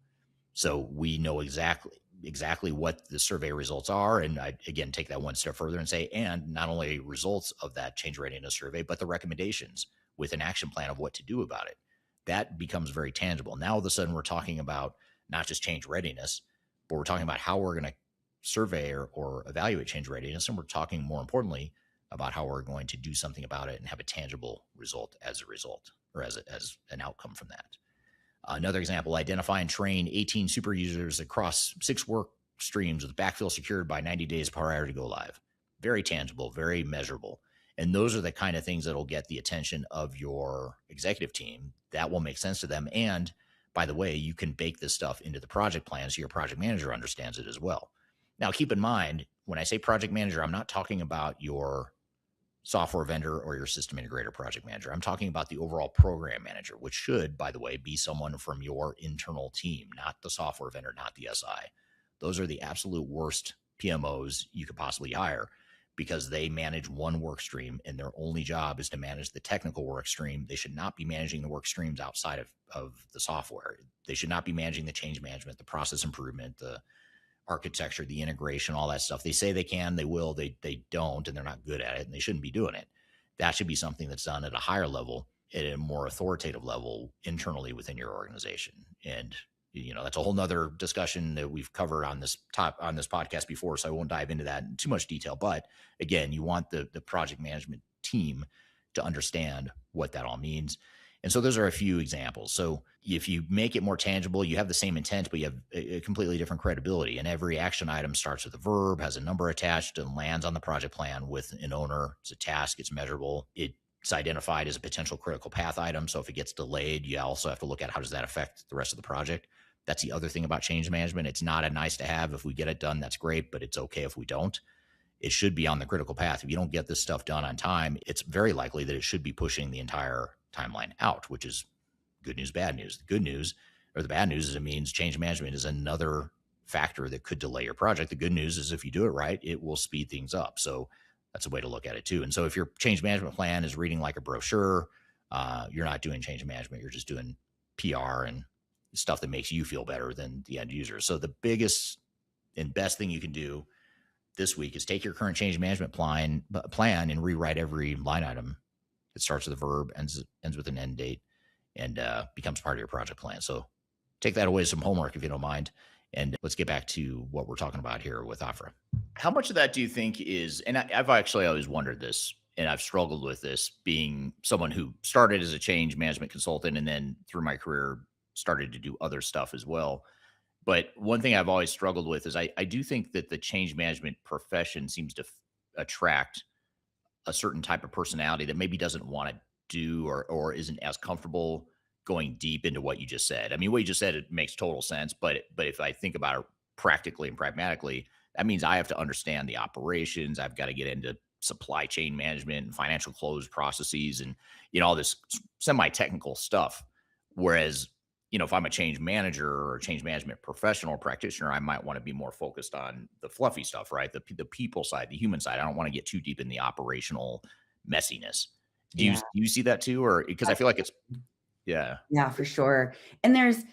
So we know exactly what the survey results are. And I, again, take that one step further and say, and not only results of that change readiness survey, but the recommendations with an action plan of what to do about it. That becomes very tangible. Now, all of a sudden, we're talking about not just change readiness, but we're talking about how we're going to survey or evaluate change readiness. And we're talking, more importantly, about how we're going to do something about it and have a tangible result as a result, or as an outcome from that. Another example, identify and train 18 super users across 6 work streams with backfill secured by 90 days prior to go live. Very tangible, very measurable. And those are the kind of things that will get the attention of your executive team. That will make sense to them. And by the way, you can bake this stuff into the project plan so your project manager understands it as well. Now, keep in mind, when I say project manager, I'm not talking about your software vendor or your system integrator project manager. I'm talking about the overall program manager, which should, by the way, be someone from your internal team, not the software vendor, not the SI. Those are the absolute worst PMOs you could possibly hire, because they manage one work stream and their only job is to manage the technical work stream. They should not be managing the work streams outside of the software. They should not be managing the change management, the process improvement, the architecture, the integration, all that stuff. They say they can, they will, they don't, and they're not good at it, and they shouldn't be doing it. That should be something that's done at a higher level, at a more authoritative level internally within your organization. And that's a whole nother discussion that we've covered on this podcast before, so I won't dive into that in too much detail. But again, you want the project management team to understand what that all means. And so those are a few examples. So if you make it more tangible, you have the same intent, but you have a completely different credibility. And every action item starts with a verb, has a number attached, and lands on the project plan with an owner. It's a task, it's measurable. It's identified as a potential critical path item. So if it gets delayed, you also have to look at how does that affect the rest of the project. That's the other thing about change management. It's not a nice to have. If we get it done, that's great, but it's okay if we don't. It should be on the critical path. If you don't get this stuff done on time, it's very likely that it should be pushing the entire timeline out, which is good news, bad news. The good news, or the bad news, is it means change management is another factor that could delay your project. The good news is if you do it right, it will speed things up. So that's a way to look at it too. And so if your change management plan is reading like a brochure, you're not doing change management. You're just doing PR and stuff that makes you feel better than the end user. So the biggest and best thing you can do this week is take your current change management plan and rewrite every line item. It starts with a verb, ends with an end date, and becomes part of your project plan. So take that away as some homework if you don't mind. And let's get back to what we're talking about here with Afra. How much of that do you think is, and I've actually always wondered this, and I've struggled with this, being someone who started as a change management consultant and then through my career started to do other stuff as well. But one thing I've always struggled with is I do think that the change management profession seems to attract a certain type of personality that maybe doesn't want to do or isn't as comfortable going deep into what you just said. I mean, what you just said, it makes total sense. But if I think about it practically and pragmatically, that means I have to understand the operations. I've got to get into supply chain management and financial close processes and, all this semi-technical stuff. Whereas, if I'm a change manager or a change management professional or practitioner, I might want to be more focused on the fluffy stuff, right? The people side, the human side. I don't want to get too deep in the operational messiness. Do you see that too? Or because I feel like it's, yeah. Yeah, for sure. And there's,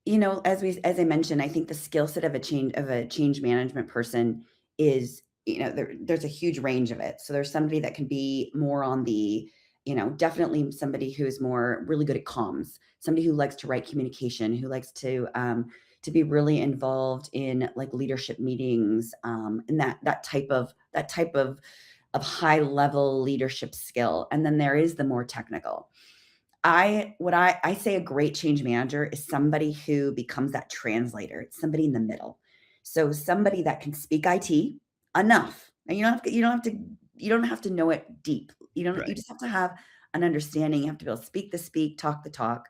as I mentioned, I think the skill set of a change management person is, there's a huge range of it. So there's somebody that can be more on the, definitely somebody who's more really good at comms, somebody who likes to write communication, who likes to be really involved in like leadership meetings, and that type of high level leadership skill. And then there is the more technical. I say a great change manager is somebody who becomes that translator. It's somebody in the middle. So somebody that can speak IT enough. And you don't have to know it deep. Right. You just have to have an understanding. You have to be able to speak the speak, talk the talk.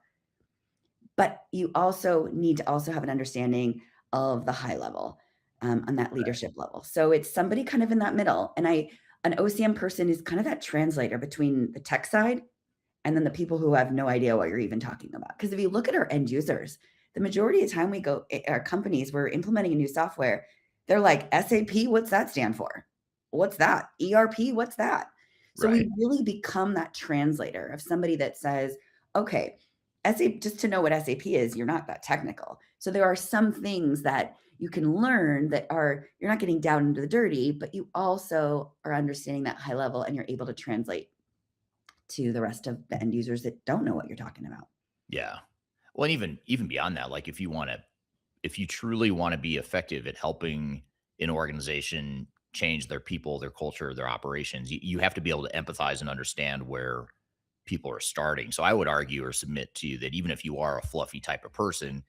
But you also need to also have an understanding of the high level, on that leadership level. So it's somebody kind of in that middle. And an OCM person is kind of that translator between the tech side and then the people who have no idea what you're even talking about. Because if you look at our end users, the majority of the time our companies, we're implementing a new software. They're like, SAP, what's that stand for? What's that? ERP, what's that? So we really become that translator of somebody that says, okay, SAP, just to know what SAP is, you're not that technical. So there are some things that you can learn that you're not getting down into the dirty, but you also are understanding that high level and you're able to translate to the rest of the end users that don't know what you're talking about. Yeah. Well, and even beyond that, like if you truly want to be effective at helping an organization change their people, their culture, their operations, you have to be able to empathize and understand where people are starting. So I would argue or submit to you that even if you are a fluffy type of person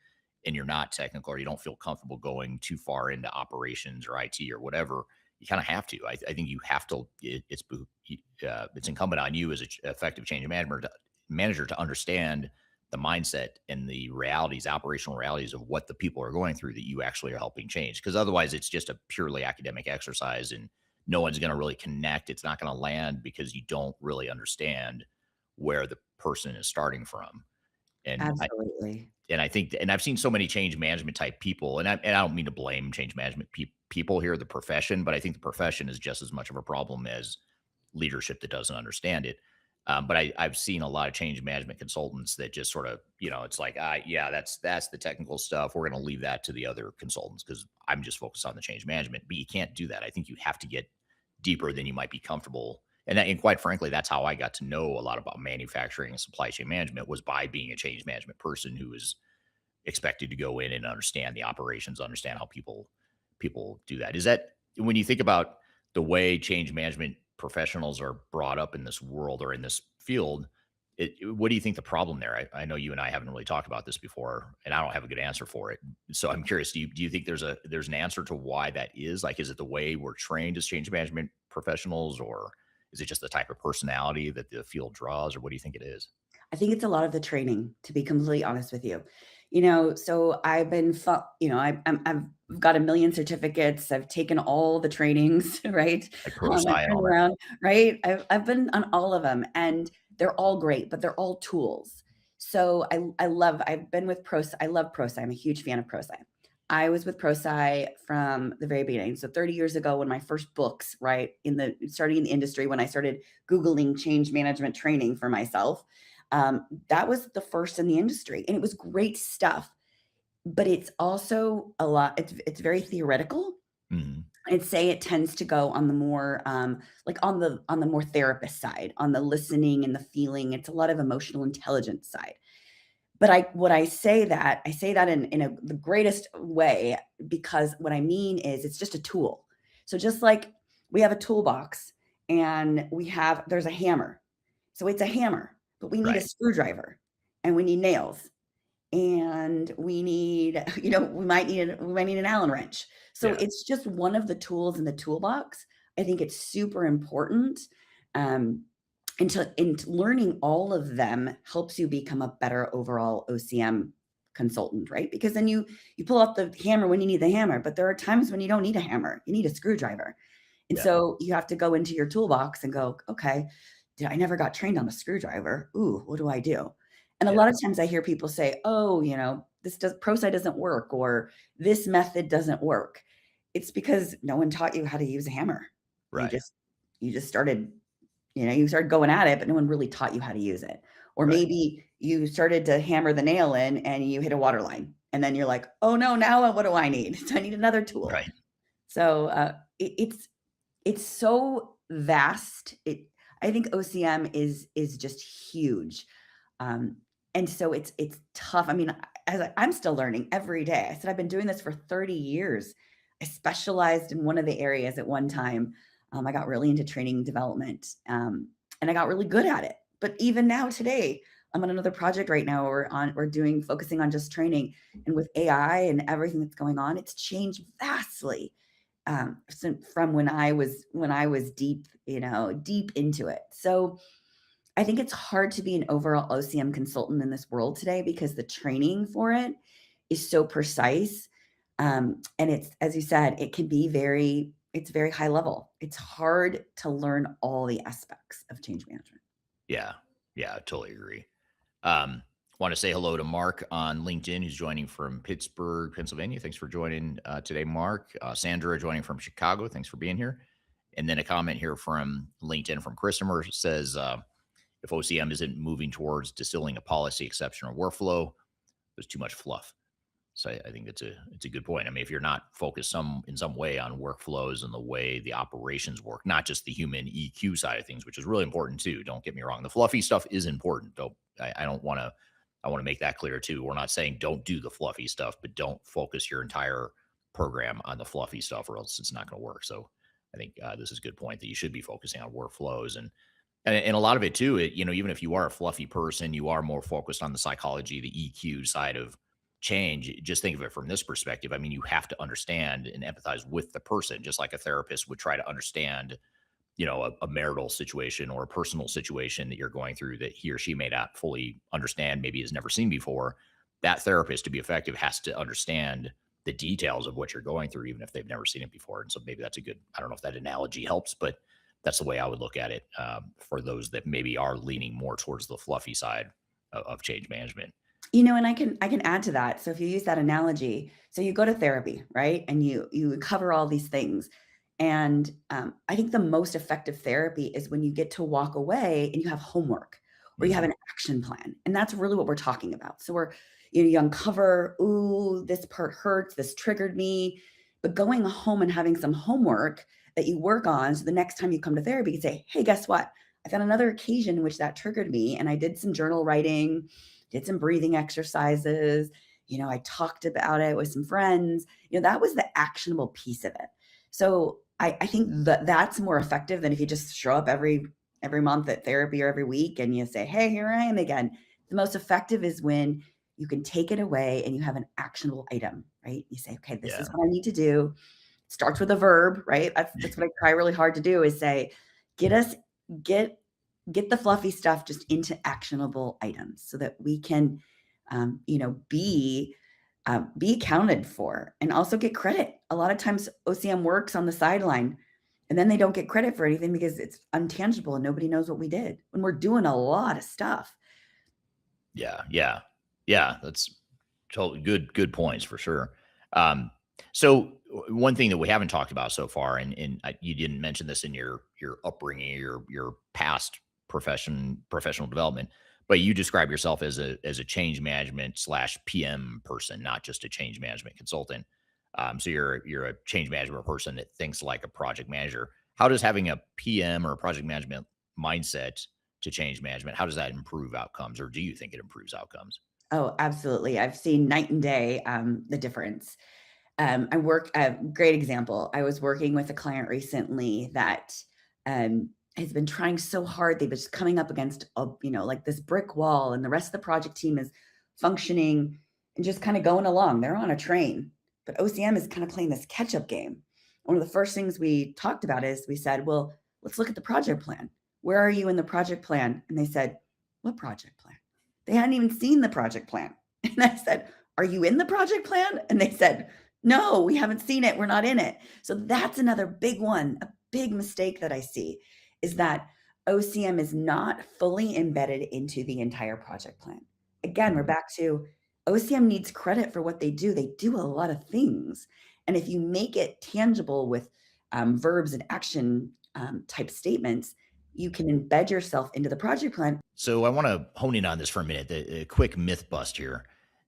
and you're not technical or you don't feel comfortable going too far into operations or IT or whatever, you kind of have to. I think you have to. It's incumbent on you as an effective change manager to understand the mindset and the operational realities of what the people are going through that you actually are helping change. Because otherwise, it's just a purely academic exercise, and no one's going to really connect. It's not going to land because you don't really understand where the person is starting from. And Absolutely. I think, and I've seen so many change management type people, and I don't mean to blame change management people here, the profession, but I think the profession is just as much of a problem as leadership that doesn't understand it. But I've seen a lot of change management consultants that just sort of, it's like, yeah, that's the technical stuff. We're going to leave that to the other consultants because I'm just focused on the change management. But you can't do that. I think you have to get deeper than you might be comfortable. And quite frankly, that's how I got to know a lot about manufacturing and supply chain management, was by being a change management person who was expected to go in and understand the operations, understand how people do that. Is that, when you think about the way change management professionals are brought up in this world or in this field, what do you think the problem there? I know you and I haven't really talked about this before, and I don't have a good answer for it. So I'm curious, do you think there's an answer to why that is? Like, is it the way we're trained as change management professionals, or is it just the type of personality that the field draws, or what do you think it is? I think it's a lot of the training, to be completely honest with you. So I've been, I've got a million certificates. I've taken all the trainings, right? Like pro I've sci and turned all that? around, right? I've been on all of them, and they're all great, but they're all tools. So I've been with I love ProSci. I'm a huge fan of ProSci. I was with ProSci from the very beginning. So 30 years ago, when my first books, right, starting in the industry, when I started Googling change management training for myself, that was the first in the industry, and it was great stuff. But it's also a lot. It's very theoretical. Mhm. I'd say it tends to go on the more like on the more therapist side, on the listening and the feeling. It's a lot of emotional intelligence side. But I say that in the greatest way, because what I mean is it's just a tool. So just like we have a toolbox and there's a hammer. So it's a hammer, but we need a Right. screwdriver and we need nails and we need, we might need an Allen wrench. So Yeah. it's just one of the tools in the toolbox. I think it's super important. Um, and learning all of them helps you become a better overall OCM consultant, right? Because then you pull out the hammer when you need the hammer, but there are times when you don't need a hammer, you need a screwdriver. And Yeah. so you have to go into your toolbox and go, okay, I never got trained on a screwdriver. Ooh, what do I do? And a Yeah. lot of times I hear people say, oh, ProSci doesn't work, or this method doesn't work. It's because no one taught you how to use a hammer. Right. You just started, you started going at it, but no one really taught you how to use it. Or Right. maybe you started to hammer the nail in and you hit a water line. And then you're like, oh no, now what do I need? I need another tool. Right. So it's so vast. I think OCM is just huge. And so it's tough. I mean, I'm still learning every day. I said I've been doing this for 30 years. I specialized in one of the areas at one time. I got really into training development, and I got really good at it. But even now today, I'm on another project right now. We're focusing on just training, and with AI and everything that's going on, it's changed vastly from when I was deep into it. So I think it's hard to be an overall OCM consultant in this world today because the training for it is so precise. And it's, as you said, it's very high level. It's hard to learn all the aspects of change management. Yeah. Yeah. I totally agree. Um, Want to say hello to Mark on LinkedIn, who's joining from Pittsburgh, Pennsylvania. Thanks for joining today, Mark. Sandra joining from Chicago. Thanks for being here. And then a comment here from LinkedIn from Christopher says, if OCM isn't moving towards distilling a policy exception or workflow, there's too much fluff. So I think it's a good point. I mean, if you're not focused in some way on workflows and the way the operations work, not just the human EQ side of things, which is really important too. Don't get me wrong. The fluffy stuff is important. I want to make that clear too. We're not saying don't do the fluffy stuff, but don't focus your entire program on the fluffy stuff, or else it's not going to work. So I think this is a good point that you should be focusing on workflows and a lot of it too. Even if you are a fluffy person, you are more focused on the psychology, the EQ side of change. Just think of it from this perspective. I mean, you have to understand and empathize with the person, just like a therapist would try to understand, a marital situation or a personal situation that you're going through that he or she may not fully understand, maybe has never seen before. That therapist, to be effective, has to understand the details of what you're going through, even if they've never seen it before. And so maybe that's I don't know if that analogy helps, but that's the way I would look at it for those that maybe are leaning more towards the fluffy side of change management. And I can add to that. So if you use that analogy, so you go to therapy, right? And you cover all these things. And I think the most effective therapy is when you get to walk away and you have homework or you have an action plan. And that's really what we're talking about. So you uncover, ooh, this part hurts, this triggered me. But going home and having some homework that you work on, so the next time you come to therapy, you can say, hey, guess what? I found another occasion in which that triggered me. And I did some journal writing, did some breathing exercises. I talked about it with some friends. That was the actionable piece of it. So I think that's more effective than if you just show up every month at therapy or every week and you say, hey, here I am again. The most effective is when you can take it away and you have an actionable item, right? You say, okay, this is what I need to do. It starts with a verb, right? That's what I try really hard to do, is say, get the fluffy stuff just into actionable items so that we can, be accounted for and also get credit. A lot of times OCM works on the sideline and then they don't get credit for anything because it's untangible and nobody knows what we did when we're doing a lot of stuff. Yeah. That's totally good points for sure. So one thing that we haven't talked about so far, and you didn't mention this in your upbringing, your past professional development, but you describe yourself as a change management / PM person, not just a change management consultant. So you're a change management person that thinks like a project manager. How does having a PM or a project management mindset to change management, how does that improve outcomes, or do you think it improves outcomes? Oh, absolutely. I've seen night and day the difference. A great example. I was working with a client recently that has been trying so hard. They've been just coming up against like this brick wall, and the rest of the project team is functioning and just kind of going along. They're on a train, but OCM is kind of playing this catch-up game. One of the first things we talked about is we said, well, let's look at the project plan. Where are you in the project plan? And they said, what project plan? They hadn't even seen the project plan. And I said, are you in the project plan? And they said, no, we haven't seen it. We're not in it. So that's another big one. A big mistake that I see is that OCM is not fully embedded into the entire project plan. Again, we're back to OCM needs credit for what they do. They do a lot of things. And if you make it tangible with verbs and action type statements, you can embed yourself into the project plan. So I want to hone in on this for a minute. A quick myth bust here,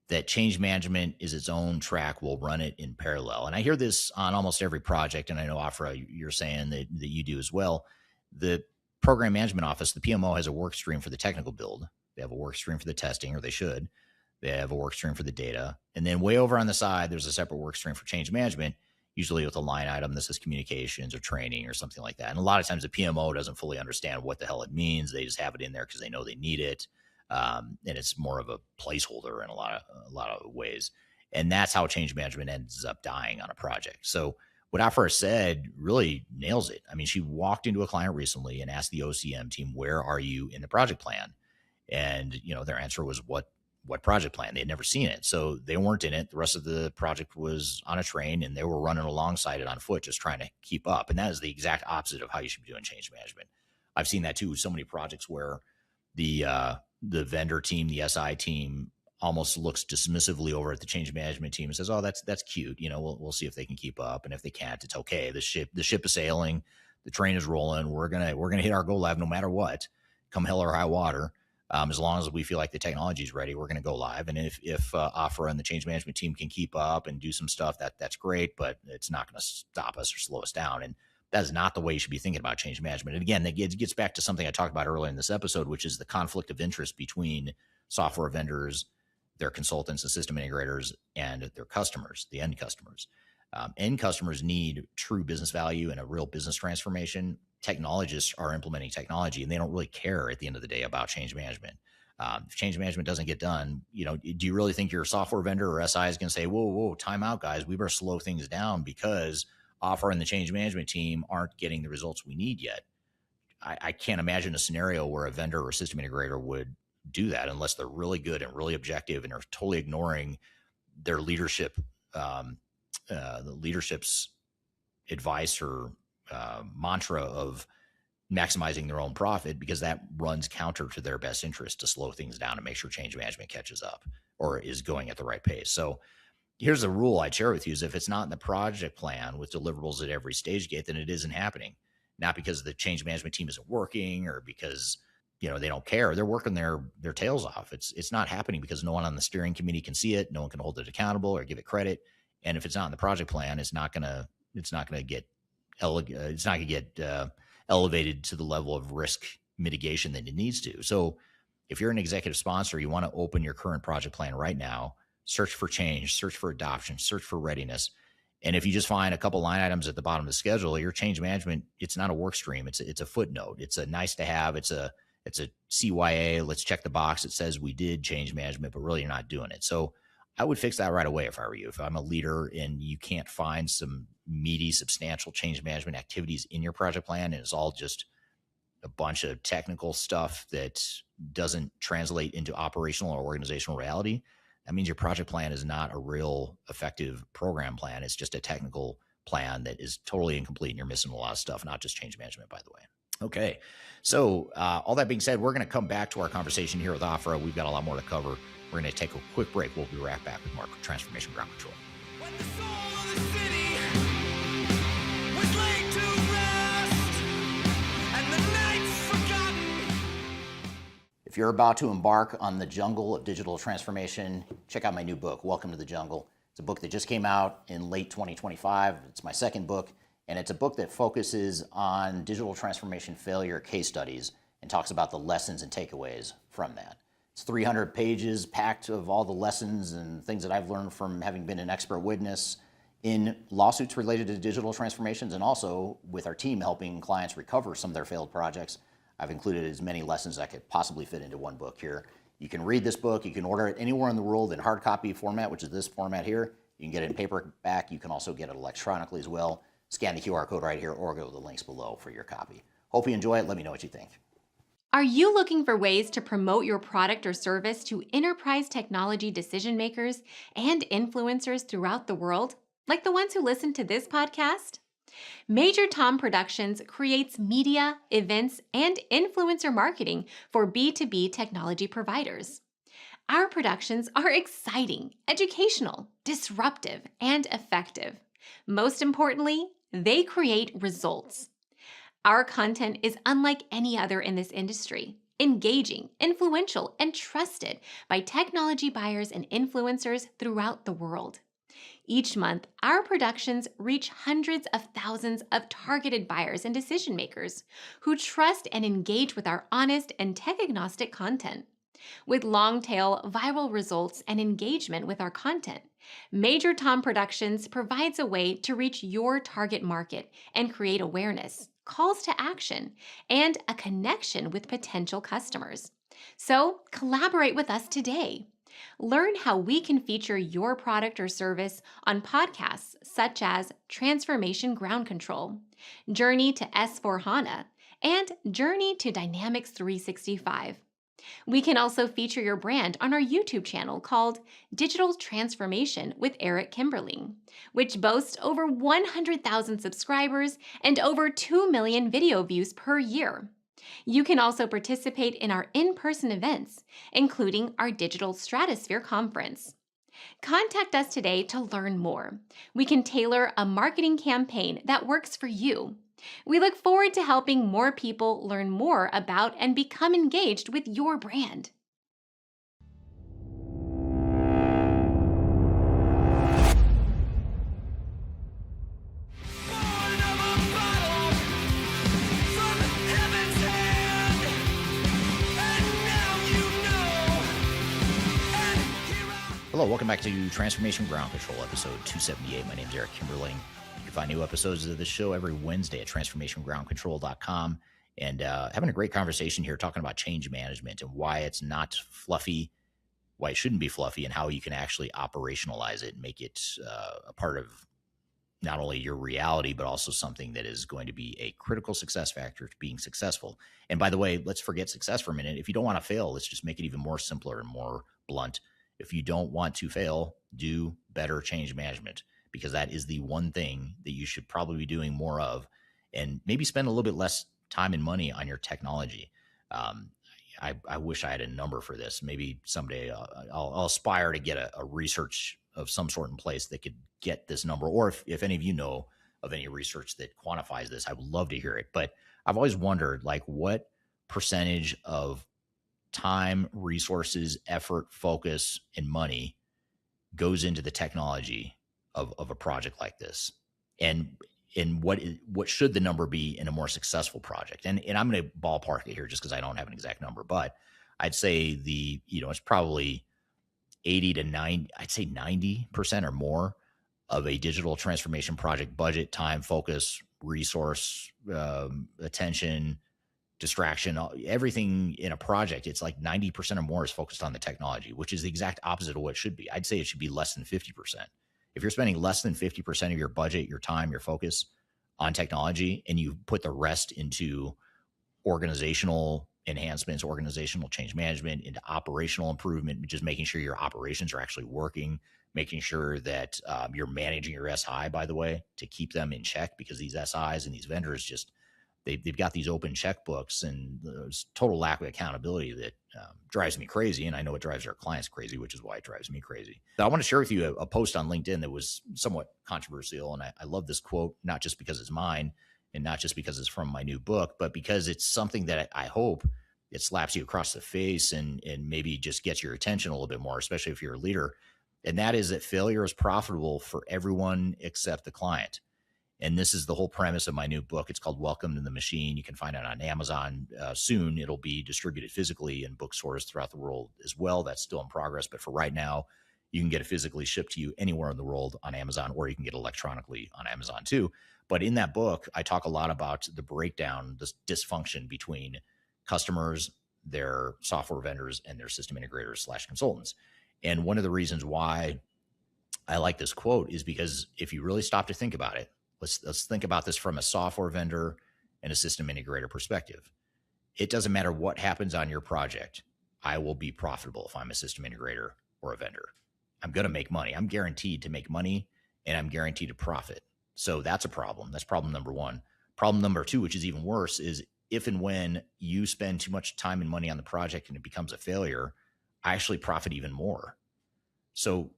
that change management is its own track. We'll run it in parallel. And I hear this on almost every project. And I know, Afra, you're saying that you do as well. The program management office, the PMO, has a work stream for the technical build. They have a work stream for the testing, or they should. They have a work stream for the data. And then way over on the side, there's a separate work stream for change management, usually with a line item that says communications or training or something like that. And a lot of times the PMO doesn't fully understand what the hell it means. They just have it in there because they know they need it. And it's more of a placeholder in a lot of ways. And that's how change management ends up dying on a project. So what Afra said really nails it. I mean, she walked into a client recently and asked the OCM team, where are you in the project plan? And, their answer was, what project plan? They had never seen it. So they weren't in it. The rest of the project was on a train and they were running alongside it on foot, just trying to keep up. And that is the exact opposite of how you should be doing change management. I've seen that too with so many projects where the vendor team, the SI team, almost looks dismissively over at the change management team and says, "Oh, that's cute. We'll see if they can keep up, and if they can't, it's okay. The ship is sailing, the train is rolling. We're gonna hit our go live no matter what, come hell or high water. As long as we feel like the technology is ready, we're gonna go live. And if Afra and the change management team can keep up and do some stuff, that's great, but it's not gonna stop us or slow us down. And that is not the way you should be thinking about change management. And again, that gets back to something I talked about earlier in this episode, which is the conflict of interest between software vendors, their consultants and system integrators, and their customers, the end customers. End customers need true business value and a real business transformation. Technologists are implementing technology and they don't really care at the end of the day about change management. If change management doesn't get done, do you really think your software vendor or SI is going to say, whoa, time out, guys, we better slow things down because Afra and the change management team aren't getting the results we need yet? I can't imagine a scenario where a vendor or system integrator would do that unless they're really good and really objective and are totally ignoring their leadership, the leadership's advice or mantra of maximizing their own profit, because that runs counter to their best interest to slow things down and make sure change management catches up or is going at the right pace. So here's a rule I'd share with you is if it's not in the project plan with deliverables at every stage gate, then it isn't happening. Not because the change management team isn't working or because, they don't care. They're working their tails off. It's not happening because no one on the steering committee can see it. No one can hold it accountable or give it credit. And if it's not in the project plan, it's not going to get elevated to the level of risk mitigation that it needs to. So if you're an executive sponsor, you want to open your current project plan right now, search for change, search for adoption, search for readiness. And if you just find a couple line items at the bottom of the schedule, your change management, it's not a work stream. It's a footnote. It's a nice to have. It's a CYA. Let's check the box. It says we did change management, but really you're not doing it. So I would fix that right away if I were you. If I'm a leader and you can't find some meaty, substantial change management activities in your project plan, and it's all just a bunch of technical stuff that doesn't translate into operational or organizational reality, that means your project plan is not a real effective program plan. It's just a technical plan that is totally incomplete, and you're missing a lot of stuff, not just change management, by the way. Okay. So all that being said, we're going to come back to our conversation here with Afra. We've got a lot more to cover. We're going to take a quick break. We'll be right back with more Transformation Ground Control. When the soul of the city was laid to rest, and the night's forgotten. If you're about to embark on the jungle of digital transformation, check out my new book, Welcome to the Jungle. It's a book that just came out in late 2025. It's my second book, and it's a book that focuses on digital transformation failure case studies and talks about the lessons and takeaways from that. It's 300 pages packed of all the lessons and things that I've learned from having been an expert witness in lawsuits related to digital transformations, and also with our team helping clients recover some of their failed projects. I've included as many lessons as I could possibly fit into one book here. You can read this book. You can order it anywhere in the world in hard copy format, which is this format here. You can get it in paperback. You can also get it electronically as well. Scan the QR code right here or go to the links below for your copy. Hope you enjoy it. Let me know what you think. Are you looking for ways to promote your product or service to enterprise technology decision makers and influencers throughout the world, like the ones who listen to this podcast? Major Tom Productions creates media, events, and influencer marketing for B2B technology providers. Our productions are exciting, educational, disruptive, and effective. Most importantly, they create results. Our content is unlike any other in this industry, engaging, influential, and trusted by technology buyers and influencers throughout the world. Each month, our productions reach hundreds of thousands of targeted buyers and decision makers who trust and engage with our honest and tech-agnostic content. With long-tail viral results and engagement with our content, Major Tom Productions provides a way to reach your target market and create awareness, calls to action, and a connection with potential customers. So collaborate with us today. Learn how we can feature your product or service on podcasts such as Transformation Ground Control, Journey to S/4HANA, and Journey to Dynamics 365. We can also feature your brand on our YouTube channel called Digital Transformation with Eric Kimberling, which boasts over 100,000 subscribers and over 2 million video views per year. You can also participate in our in-person events, including our Digital Stratosphere Conference. Contact us today to learn more. We can tailor a marketing campaign that works for you. We look forward to helping more people learn more about and become engaged with your brand. Hello, welcome back to Transformation Ground Control, episode 278. My name is Eric Kimberling. You can find new episodes of this show every Wednesday at transformationgroundcontrol.com. And having a great conversation here talking about change management and why it's not fluffy, why it shouldn't be fluffy, and how you can actually operationalize it and make it a part of not only your reality, but also something that is going to be a critical success factor to being successful. And by the way, let's forget success for a minute. If you don't want to fail, let's just make it even more simpler and more blunt. If you don't want to fail, do better change management, because that is the one thing that you should probably be doing more of, and maybe spend a little bit less time and money on your technology. I wish I had a number for this. Maybe someday I'll aspire to get a research of some sort in place that could get this number. Or if any of you know of any research that quantifies this, I would love to hear it. But I've always wondered, like, what percentage of time, resources, effort, focus, and money goes into the technology of a project like this, and what should the number be in a more successful project? And I'm going to ballpark it here just because I don't have an exact number, but I'd say it's probably 80 to 90, I'd say 90% or more of a digital transformation project budget, time, focus, resource, attention, distraction, everything in a project, it's like 90% or more is focused on the technology, which is the exact opposite of what it should be. I'd say it should be less than 50%. If you're spending less than 50% of your budget, your time, your focus on technology, and you put the rest into organizational enhancements, organizational change management, into operational improvement, just making sure your operations are actually working, making sure that you're managing your SI, by the way, to keep them in check, because these SIs and these vendors just, they've got these open checkbooks, and there's total lack of accountability that drives me crazy. And I know it drives our clients crazy, which is why it drives me crazy. So I want to share with you a post on LinkedIn that was somewhat controversial. And I love this quote, not just because it's mine and not just because it's from my new book, but because it's something that I hope it slaps you across the face and maybe just gets your attention a little bit more, especially if you're a leader. And that is that failure is profitable for everyone except the client. And this is the whole premise of my new book. It's called Welcome to the Machine. You can find it on Amazon soon. It'll be distributed physically in bookstores throughout the world as well. That's still in progress. But for right now, you can get it physically shipped to you anywhere in the world on Amazon, or you can get it electronically on Amazon too. But in that book, I talk a lot about the breakdown, this dysfunction between customers, their software vendors, and their system integrators / consultants. And one of the reasons why I like this quote is because if you really stop to think about it, let's think about this from a software vendor and a system integrator perspective. It doesn't matter what happens on your project. I will be profitable if I'm a system integrator or a vendor. I'm going to make money. I'm guaranteed to make money, and I'm guaranteed to profit. So that's a problem. That's problem number one. Problem number two, which is even worse, is if and when you spend too much time and money on the project and it becomes a failure, I actually profit even more. So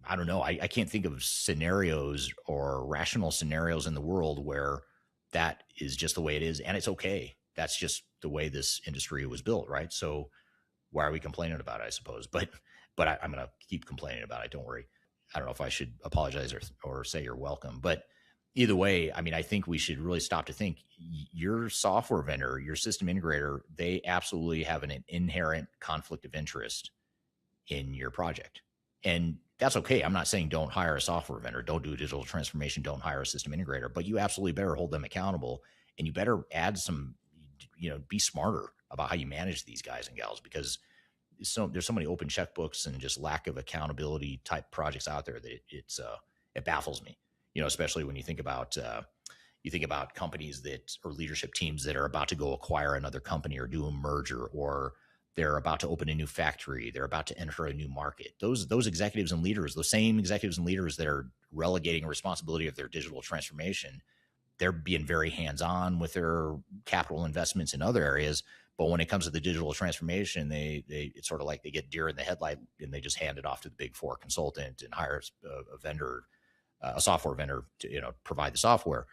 I don't know. I can't think of scenarios or rational scenarios in the world where that is just the way it is. And it's okay. That's just the way this industry was built, right? So why are we complaining about it, I suppose? But I'm going to keep complaining about it. Don't worry. I don't know if I should apologize or say you're welcome. But either way, I mean, I think we should really stop to think your software vendor, your system integrator, they absolutely have an inherent conflict of interest in your project. And that's okay. I'm not saying don't hire a software vendor, don't do a digital transformation, don't hire a system integrator, but you absolutely better hold them accountable, and you better add some, be smarter about how you manage these guys and gals, because there's so many open checkbooks and just lack of accountability type projects out there that it baffles me, especially when you think about companies that, or leadership teams that are about to go acquire another company or do a merger, or they're about to open a new factory, they're about to enter a new market. Those executives and leaders, those same executives and leaders that are relegating responsibility of their digital transformation, they're being very hands-on with their capital investments in other areas. But when it comes to the digital transformation, it's sort of like they get deer in the headlight and they just hand it off to the big four consultant and hire a vendor, a software vendor to provide the software.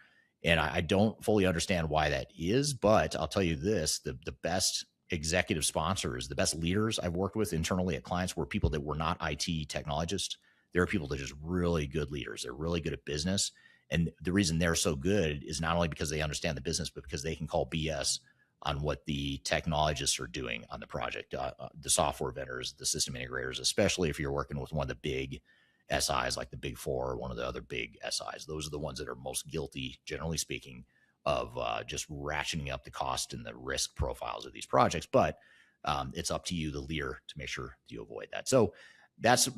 And I don't fully understand why that is, but I'll tell you this: the best executive sponsors, the best leaders I've worked with internally at clients were people that were not IT technologists. There are people that are just really good leaders. They're really good at business. And the reason they're so good is not only because they understand the business, but because they can call BS on what the technologists are doing on the project, the software vendors, the system integrators, especially if you're working with one of the big SIs like the Big Four or one of the other big SIs. Those are the ones that are most guilty, generally speaking, of just ratcheting up the cost and the risk profiles of these projects. But it's up to you, the leader, to make sure you avoid that. So that's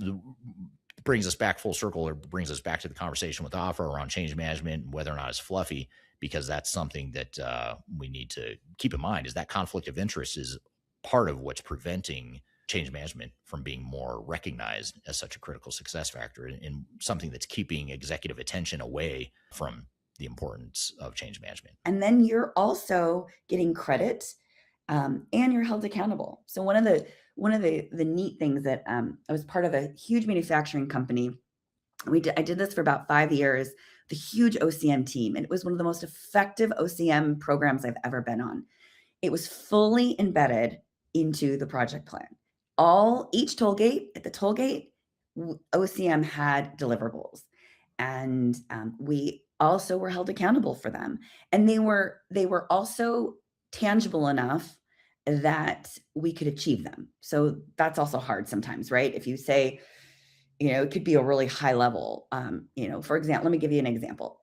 brings us back full circle, or brings us back to the conversation with Afra around change management and whether or not it's fluffy, because that's something that we need to keep in mind, is that conflict of interest is part of what's preventing change management from being more recognized as such a critical success factor, and something that's keeping executive attention away from the importance of change management. And then you're also getting credit, and you're held accountable. So one of the neat things that I was part of a huge manufacturing company. I did this for about 5 years, the huge OCM team, and it was one of the most effective OCM programs I've ever been on. It was fully embedded into the project plan. Each toll gate, at the toll gate, OCM had deliverables, and we also were held accountable for them. And they were also tangible enough that we could achieve them. So that's also hard sometimes, right? If you say, it could be a really high level. For example, let me give you an example.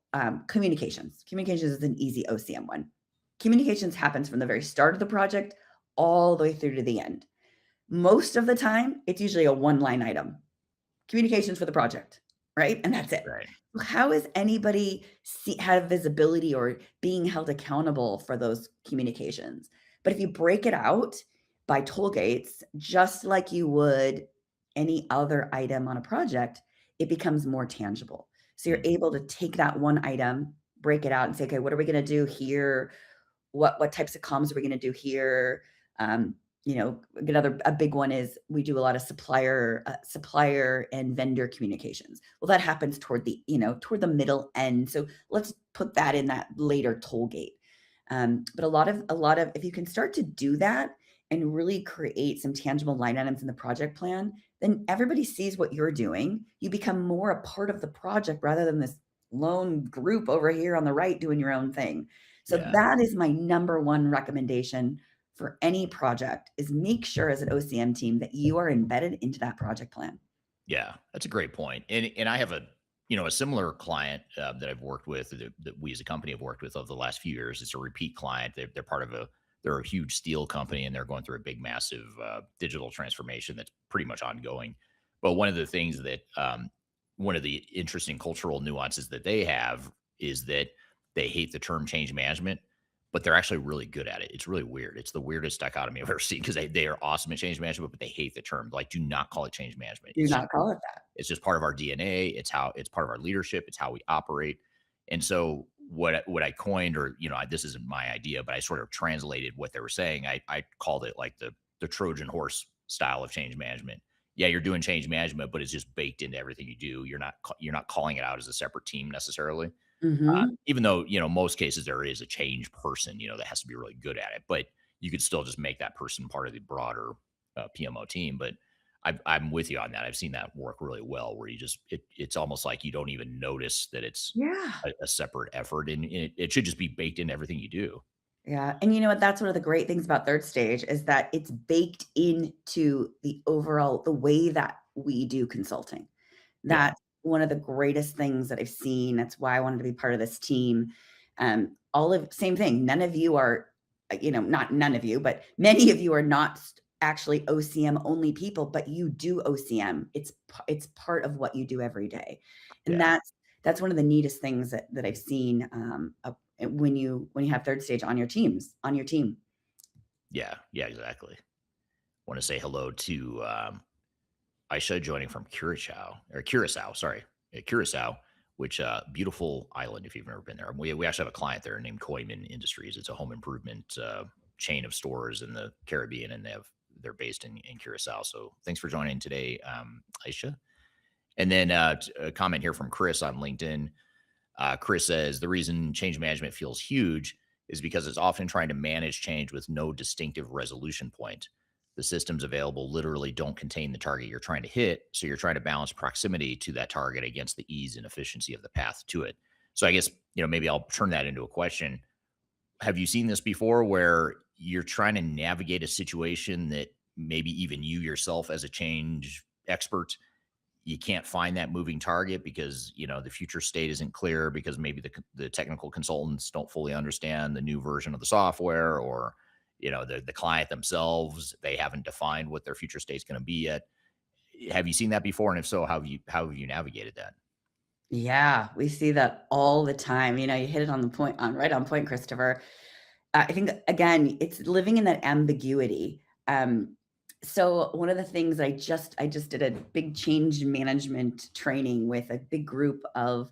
Communications. Communications is an easy OCM one. Communications happens from the very start of the project all the way through to the end. Most of the time, it's usually a one-line item. Communications for the project, right? And that's it. Right. How is anybody have visibility or being held accountable for those communications? But if you break it out by toll gates, just like you would any other item on a project, it becomes more tangible. So you're able to take that one item, break it out, and say, okay, what are we going to do here? What types of comms are we going to do here? A big one is we do a lot of supplier and vendor communications. Well, that happens toward the middle end. So let's put that in that later toll gate. But a lot of if you can start to do that and really create some tangible line items in the project plan, then everybody sees what you're doing. You become more a part of the project rather than this lone group over here on the right doing your own thing. So that is my number one recommendation for any project, is make sure as an OCM team that you are embedded into that project plan. Yeah, that's a great point. And I have a similar client that I've worked with, that we as a company have worked with over the last few years. It's a repeat client. They're part of they're a huge steel company, and they're going through a big, massive digital transformation that's pretty much ongoing. But one of the things that one of the interesting cultural nuances that they have is that they hate the term change management, but they're actually really good at it. It's really weird. It's the weirdest dichotomy I've ever seen, because they are awesome at change management, but they hate the term. Like, do not call it change management. Do not call it that. It's just part of our DNA. It's part of our leadership. It's how we operate. And so what I coined, or, this isn't my idea, but I sort of translated what they were saying. I called it like the Trojan horse style of change management. Yeah, you're doing change management, but it's just baked into everything you do. You're not calling it out as a separate team necessarily. Even though, most cases there is a change person, that has to be really good at it, but you could still just make that person part of the broader PMO team. But I'm with you on that. I've seen that work really well, where it's almost like you don't even notice that it's a separate effort, and it should just be baked into everything you do. Yeah. And you know what? That's one of the great things about Third Stage, is that it's baked into the way that we do consulting. That's one of the greatest things that I've seen. That's why I wanted to be part of this team. Same thing. None of you are, not none of you, but many of you are not actually OCM only people, but you do OCM. It's part of what you do every day. And that's one of the neatest things that I've seen when you have Third Stage on your team. Yeah, exactly. Want to say hello to Aisha, joining from Curacao, which beautiful island if you've never been there. We actually have a client there named Koyman Industries. It's a home improvement chain of stores in the Caribbean, and they're based in Curacao. So thanks for joining today, Aisha. And then a comment here from Chris on LinkedIn. Chris says, the reason change management feels huge is because it's often trying to manage change with no distinctive resolution point. The systems available literally don't contain the target you're trying to hit, so you're trying to balance proximity to that target against the ease and efficiency of the path to it. So I guess, maybe I'll turn that into a question. Have you seen this before, where you're trying to navigate a situation that maybe even you yourself as a change expert, you can't find that moving target because, the future state isn't clear, because maybe the technical consultants don't fully understand the new version of the software, or the client themselves, they haven't defined what their future state's going to be yet. Have you seen that before? And if so, how have you navigated that? Yeah, we see that all the time. You hit it right on point, Christopher. I think, again, it's living in that ambiguity. So one of the things I just did a big change management training with a big group of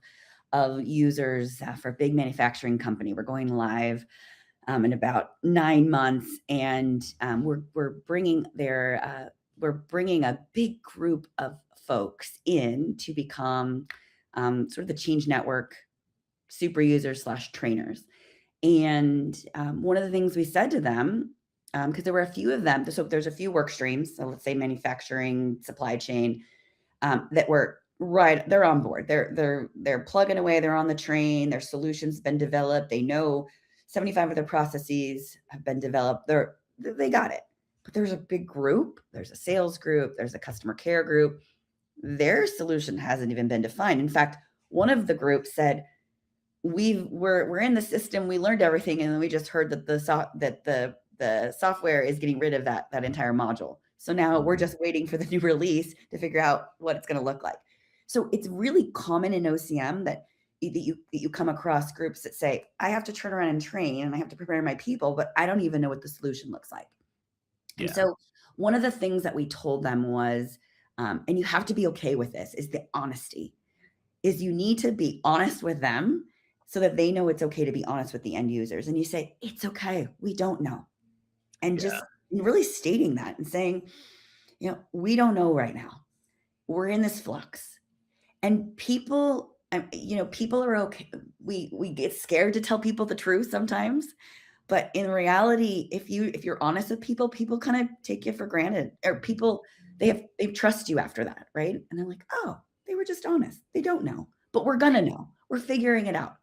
of users for a big manufacturing company. We're going live in about 9 months, and we're bringing a big group of folks in to become sort of the change network super users / trainers. And one of the things we said to them, because there were a few of them, so there's a few work streams, so let's say manufacturing, supply chain, that were right, they're on board. They're plugging away, they're on the train, their solutions been developed, they know 75 of their processes have been developed. They got it. But there's a big group, there's a sales group, there's a customer care group. Their solution hasn't even been defined. In fact, one of the groups said, we're in the system, we learned everything, and then we just heard that the software is getting rid of that entire module. So now we're just waiting for the new release to figure out what it's going to look like. So it's really common in OCM that you come across groups that say, I have to turn around and train and I have to prepare my people, but I don't even know what the solution looks like. Yeah. And so one of the things that we told them was, and you have to be okay with this, is the honesty. Is you need to be honest with them so that they know it's okay to be honest with the end users. And you say, it's okay, we don't know. And just really stating that and saying, we don't know right now. We're in this flux. And people, people are okay. We get scared to tell people the truth sometimes. But in reality, if you're honest with people kind of take you for granted, or people, they trust you after that, right? And they're like, oh, they were just honest. They don't know, but we're gonna know. We're figuring it out.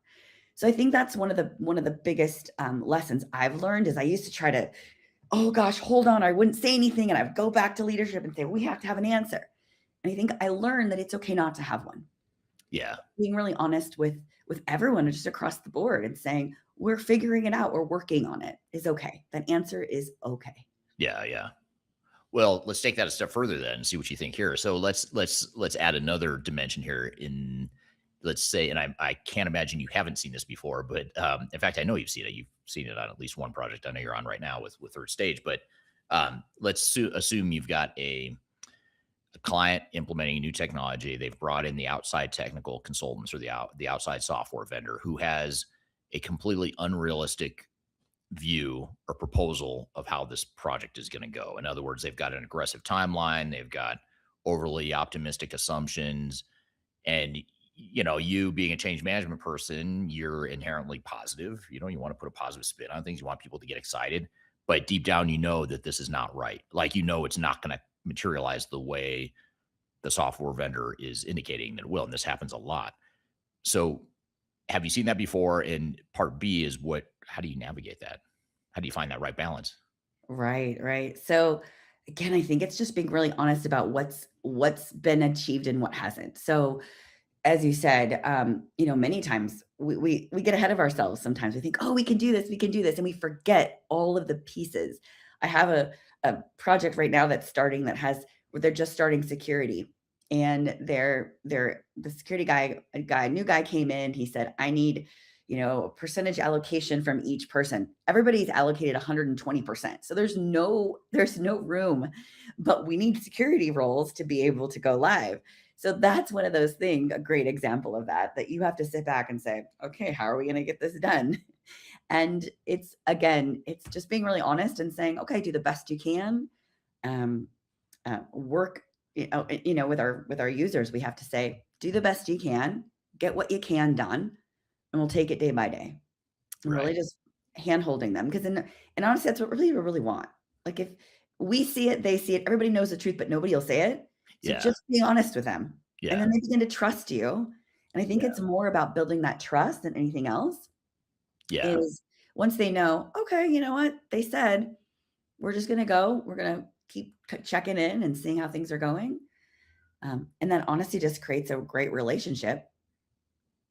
So I think that's one of the biggest lessons I've learned. Is I used to try to, oh gosh, hold on, I wouldn't say anything, and I'd go back to leadership and say, we have to have an answer. And I think I learned that it's okay not to have one. Yeah. Being really honest with everyone just across the board and saying, we're figuring it out, we're working on it, is okay. That answer is okay. Yeah, yeah. Well, let's take that a step further then and see what you think here. So let's add another dimension here in, let's say, and I can't imagine you haven't seen this before, but in fact, I know you've seen it. You've seen it on at least one project I know you're on right now with Third Stage, but let's assume you've got a client implementing a new technology. They've brought in the outside technical consultants or the outside software vendor who has a completely unrealistic view or proposal of how this project is going to go. In other words, they've got an aggressive timeline, they've got overly optimistic assumptions, and you being a change management person, you're inherently positive. You want to put a positive spin on things. You want people to get excited, but deep down, that this is not right. Like, it's not going to materialize the way the software vendor is indicating that it will. And this happens a lot. So have you seen that before? And part B is how do you navigate that? How do you find that right balance? Right. So again, I think it's just being really honest about what's been achieved and what hasn't. So as you said, many times we get ahead of ourselves. Sometimes we think, oh, we can do this, and we forget all of the pieces. I have a project right now that's starting where they're just starting security, and the security new guy came in. He said, I need, a percentage allocation from each person. Everybody's allocated 120%. So there's no room, but we need security roles to be able to go live. So that's one of those things, a great example of that you have to sit back and say, okay, how are we going to get this done? And it's just being really honest and saying, okay, do the best you can. Work, with our users, we have to say, do the best you can, get what you can done, and we'll take it day by day. And really just hand holding them. Because and honestly, that's what we really want. Like, if we see it, they see it, everybody knows the truth, but nobody will say it. So just be honest with them. Yeah. And then they begin to trust you. And I think it's more about building that trust than anything else. Yeah. Is once they know, okay, you know what? They said, we're just going to go. We're going to keep checking in and seeing how things are going. And that honesty just creates a great relationship.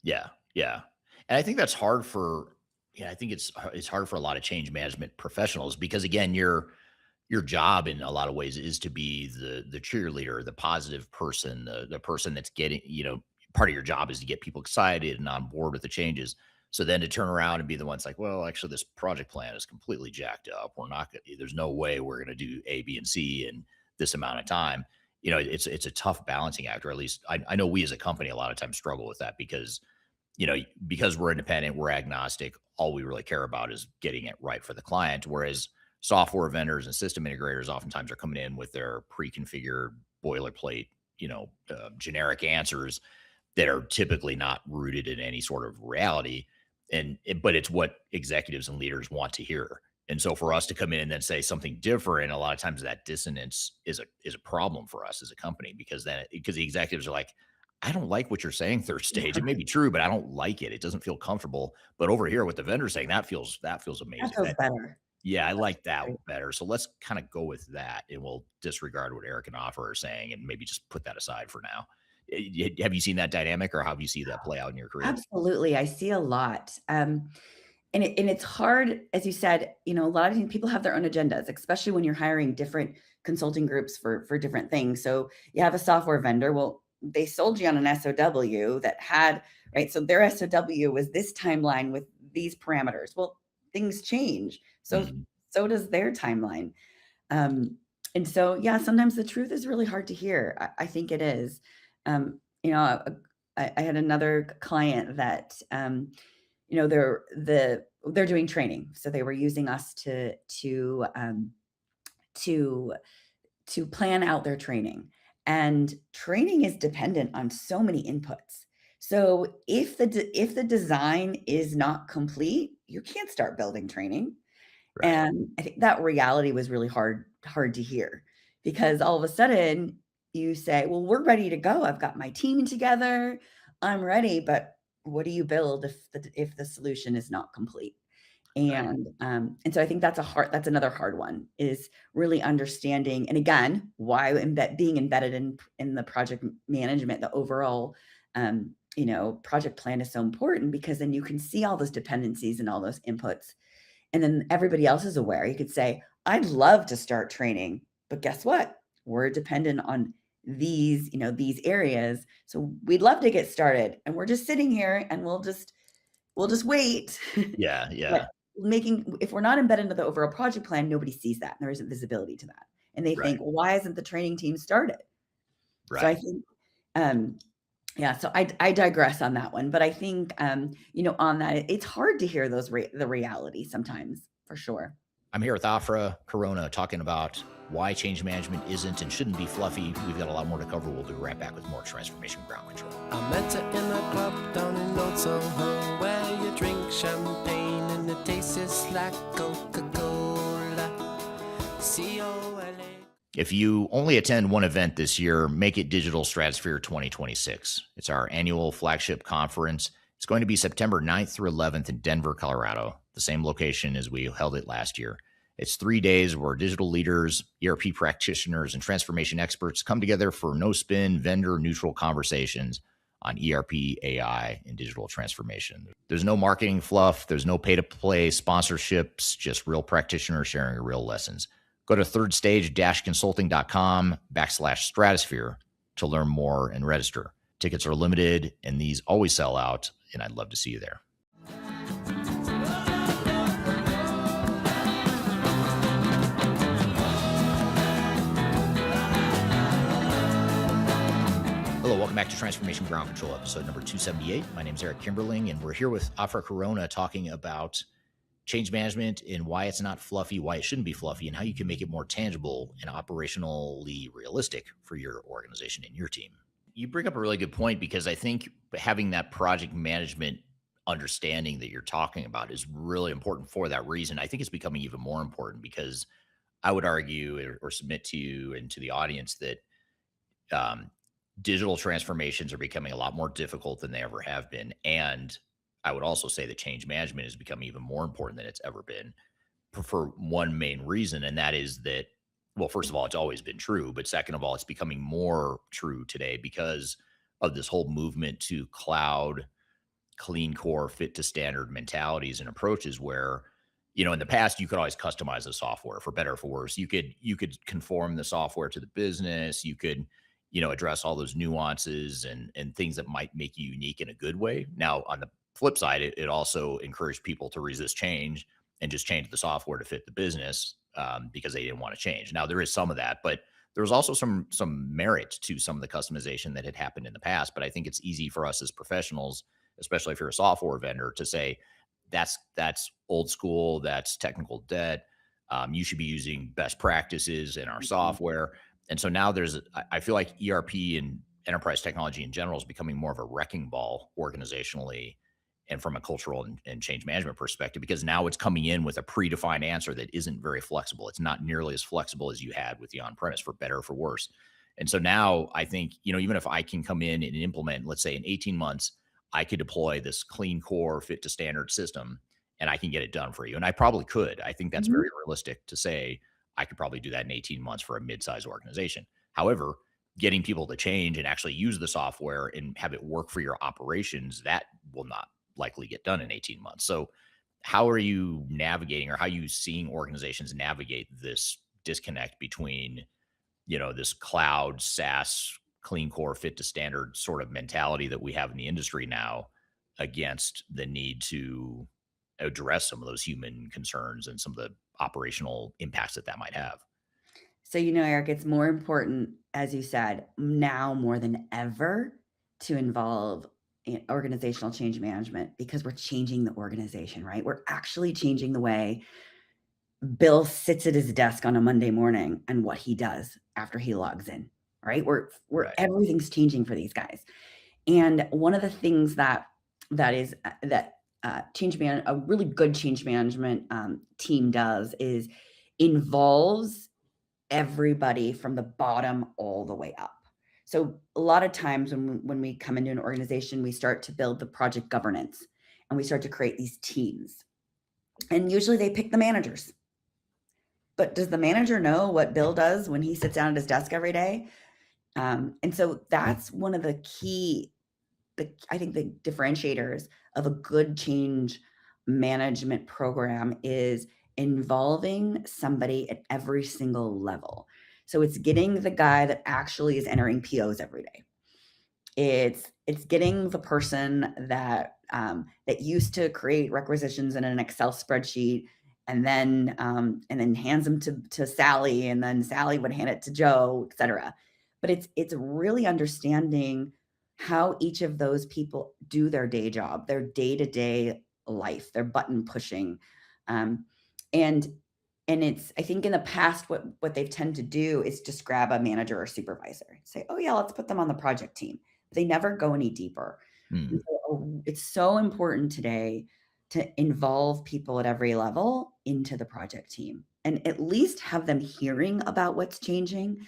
Yeah. Yeah. And I think that's hard I think it's hard for a lot of change management professionals because, again, your job in a lot of ways is to be the cheerleader, the positive person, the person that's getting, part of your job is to get people excited and on board with the changes. So then to turn around and be the ones like, well, actually this project plan is completely jacked up. There's no way we're going to do A, B, and C in this amount of time. It's a tough balancing act, or at least I know we as a company a lot of times struggle with that because because we're independent, we're agnostic. All we really care about is getting it right for the client. Whereas software vendors and system integrators oftentimes are coming in with their pre-configured boilerplate, generic answers that are typically not rooted in any sort of reality. But it's what executives and leaders want to hear. And so for us to come in and then say something different, a lot of times that dissonance is a problem for us as a company, because the executives are like, I don't like what you're saying third stage. It may be true, but I don't like it. It doesn't feel comfortable. But over here with the vendor saying that feels amazing. That feels better. Yeah, I like That's that great. better. So let's kind of go with that, and we'll disregard what Eric and Afra are saying and maybe just put that aside for now. Have you seen that dynamic, or how have you seen that play out in your career? Absolutely. I see a lot. And it's hard, as you said, a lot of people have their own agendas, especially when you're hiring different consulting groups for different things. So you have a software vendor. Well, they sold you on an SOW that had, right? So their SOW was this timeline with these parameters. Well, things change. So does their timeline. And so, yeah, sometimes the truth is really hard to hear. I think it is. I had another client that, they're doing training. So they were using us to plan out their training. And training is dependent on so many inputs. So if the design is not complete, you can't start building training. Right. And I think that reality was really hard to hear, because all of a sudden you say, well, we're ready to go. I've got my team together. I'm ready. But what do you build if the solution is not complete? And so I think that's another hard one, is really understanding. And again, why being embedded in the project management, the overall, project plan is so important, because then you can see all those dependencies and all those inputs. And then everybody else is aware. You could say, I'd love to start training, but guess what? We're dependent on these areas. So we'd love to get started, and we're just sitting here and we'll just wait. Yeah. But if we're not embedded into the overall project plan, nobody sees that. There isn't visibility to that. And they think, well, why isn't the training team started? Right. So I think, so I digress on that one, but I think, on that, it's hard to hear the reality sometimes, for sure. I'm here with Afra Corona talking about why change management isn't and shouldn't be fluffy. We've got a lot more to cover. We'll be right back with more Transformation Ground Control. I met her in a club down in Old Soho, where you drink champagne and it tastes like Coca-Cola. C-O-L-A. If you only attend one event this year, make it Digital Stratosphere 2026. It's our annual flagship conference. It's going to be September 9th through 11th in Denver, Colorado, the same location as we held it last year. It's 3 days where digital leaders, ERP practitioners, and transformation experts come together for no-spin, vendor-neutral conversations on ERP, AI, and digital transformation. There's no marketing fluff. There's no pay-to-play sponsorships, just real practitioners sharing real lessons. Go to thirdstage-consulting.com/stratosphere to learn more and register. Tickets are limited, and these always sell out, and I'd love to see you there. Hello, welcome back to Transformation Ground Control, episode number 278. My name is Eric Kimberling, and we're here with Afra Corona talking about change management and why it's not fluffy, why it shouldn't be fluffy, and how you can make it more tangible and operationally realistic for your organization and your team. You bring up a really good point, because I think having that project management understanding that you're talking about is really important for that reason. I think it's becoming even more important, because I would argue or submit to you and to the audience that digital transformations are becoming a lot more difficult than they ever have been. And I would also say that change management has become even more important than it's ever been, for one main reason. And that is that, well, first of all, it's always been true, but second of all, it's becoming more true today because of this whole movement to cloud, clean core, fit to standard mentalities and approaches, where, in the past, you could always customize the software for better or for worse. You could conform the software to the business. You could, address all those nuances and things that might make you unique in a good way. Now, on the flip side, it also encouraged people to resist change and just change the software to fit the business, because they didn't want to change. Now, there is some of that, but there was also some merit to some of the customization that had happened in the past. But I think it's easy for us as professionals especially if you're a software vendor, to say that's old school, that's technical debt. You should be using best practices in our software. And so now I feel like ERP and enterprise technology in general is becoming more of a wrecking ball organizationally and from a cultural and change management perspective, because now it's coming in with a predefined answer that isn't very flexible. It's not nearly as flexible as you had with the on-premise, for better or for worse. And so now I think, even if I can come in and implement, let's say in 18 months, I could deploy this clean core fit to standard system and I can get it done for you. And I probably could. I think that's very realistic to say I could probably do that in 18 months for a mid-sized organization. However, getting people to change and actually use the software and have it work for your operations, that will not likely get done in 18 months. So how are you navigating, or how are you seeing organizations navigate this disconnect between, this cloud SaaS clean core fit to standard sort of mentality that we have in the industry now, against the need to address some of those human concerns and some of the operational impacts that might have? So, Eric, it's more important, as you said, now more than ever, to involve organizational change management, because we're changing the organization, right? We're actually changing the way Bill sits at his desk on a Monday morning and what he does after he logs in, right? We're Right. everything's changing for these guys. And one of the things that a really good change management team does is involves everybody from the bottom all the way up. So a lot of times when we come into an organization, we start to build the project governance and we start to create these teams. And usually they pick the managers. But does the manager know what Bill does when he sits down at his desk every day? And so that's one of the I think the differentiators of a good change management program is involving somebody at every single level. So it's getting the guy that actually is entering POs every day. It's getting the person that used to create requisitions in an Excel spreadsheet and then hands them to Sally, and then Sally would hand it to Joe, et cetera. But it's really understanding how each of those people do their day job, their day-to-day life, their button pushing. And it's, I think in the past, what they've tended to do is just grab a manager or supervisor, say, oh yeah, let's put them on the project team. They never go any deeper. And so it's so important today to involve people at every level into the project team, and at least have them hearing about what's changing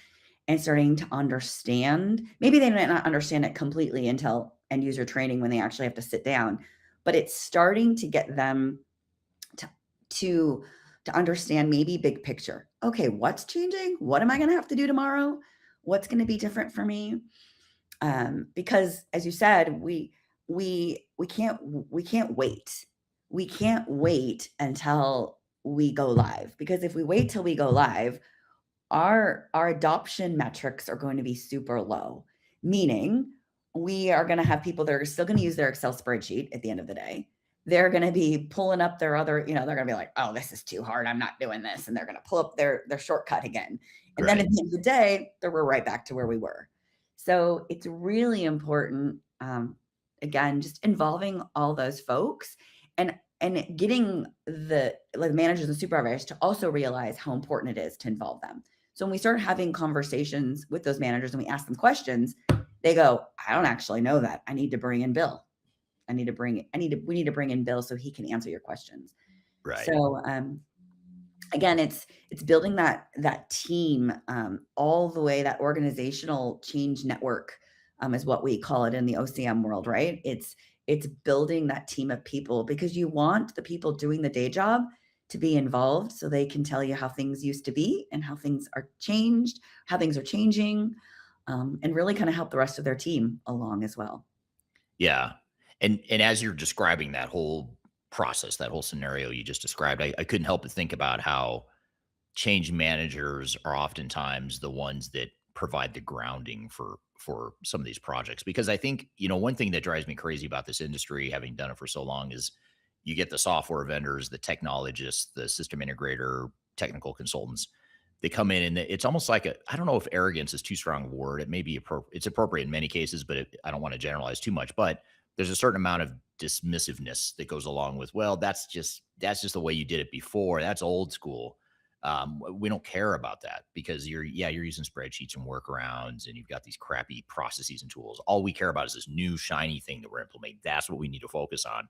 and starting to understand. Maybe they might not understand it completely until end user training, when they actually have to sit down, but it's starting to get them to understand maybe big picture. Okay, what's changing? What am I going to have to do tomorrow? What's going to be different for me? Because as you said, we can't wait. We can't wait until we go live, because if we wait till we go live, our adoption metrics are going to be super low, meaning we are going to have people that are still going to use their Excel spreadsheet at the end of the day. They're going to be pulling up their other, they're going to be like, oh, this is too hard, I'm not doing this. And they're going to pull up their shortcut again. And then at the end of the day, we're right back to where we were. So it's really important, again, just involving all those folks and getting the managers and supervisors to also realize how important it is to involve them. So when we start having conversations with those managers and we ask them questions, they go, I don't actually know that. I need to bring in Bill. We need to bring in Bill so he can answer your questions. Right. So, again, it's building that team, all the way, that organizational change network, is what we call it in the OCM world, right? It's building that team of people, because you want the people doing the day job to be involved so they can tell you how things used to be and how things are changed, how things are changing, and really kind of help the rest of their team along as well. Yeah. And as you're describing that whole process, that whole scenario you just described, I couldn't help but think about how change managers are oftentimes the ones that provide the grounding for some of these projects. Because I think, one thing that drives me crazy about this industry, having done it for so long, is you get the software vendors, the technologists, the system integrator, technical consultants. They come in and it's almost like I don't know if arrogance is too strong a word. It may be it's appropriate in many cases, but I don't want to generalize too much. But there's a certain amount of dismissiveness that goes along with, well, that's just the way you did it before. That's old school. We don't care about that because you're using spreadsheets and workarounds and you've got these crappy processes and tools. All we care about is this new shiny thing that we're implementing. That's what we need to focus on.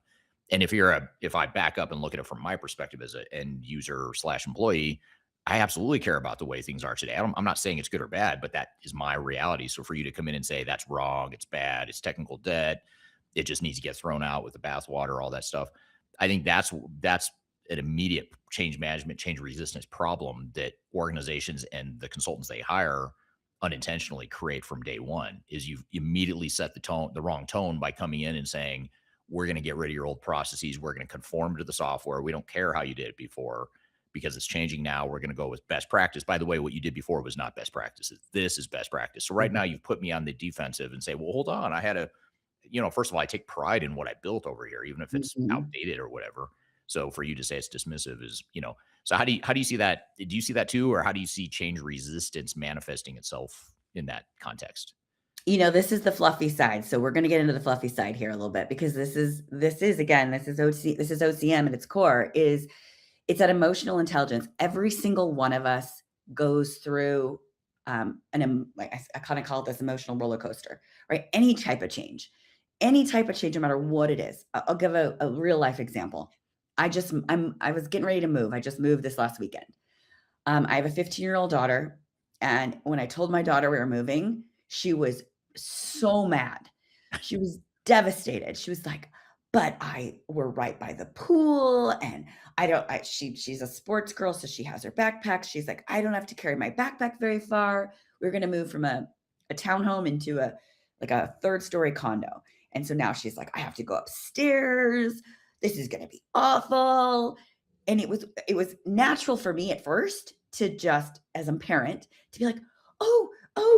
And if I back up and look at it from my perspective as an end user / employee, I absolutely care about the way things are today. I'm not saying it's good or bad, but that is my reality. So for you to come in and say that's wrong, it's bad, it's technical debt, it just needs to get thrown out with the bathwater, all that stuff. I think that's an immediate change management, change resistance problem that organizations and the consultants they hire unintentionally create from day one. Is you've immediately set the wrong tone by coming in and saying, we're going to get rid of your old processes. We're going to conform to the software. We don't care how you did it before because it's changing now. We're going to go with best practice. By the way, what you did before was not best practice. This is best practice. So right now you've put me on the defensive and say, well, hold on. I had a, first of all, I take pride in what I built over here, even if it's outdated or whatever. So for you to say it's dismissive is, so how do you see that? Do you see that too? Or how do you see change resistance manifesting itself in that context? This is the fluffy side. So we're going to get into the fluffy side here a little bit because this is OCM at its core it's that emotional intelligence. Every single one of us goes through I kind of call it this emotional roller coaster, right? Any type of change, no matter what it is. I'll give a real life example. I was getting ready to move. I just moved this last weekend. I have a 15-year-old daughter. And when I told my daughter we were moving, she was so mad. She was devastated. She was like, but we're right by the pool and she's a sports girl. So she has her backpack. She's like, I don't have to carry my backpack very far. We're going to move from a townhome into a 3rd-story condo. And so now she's like, I have to go upstairs. This is going to be awful. And it was natural for me at first to just, as a parent, to be like, oh,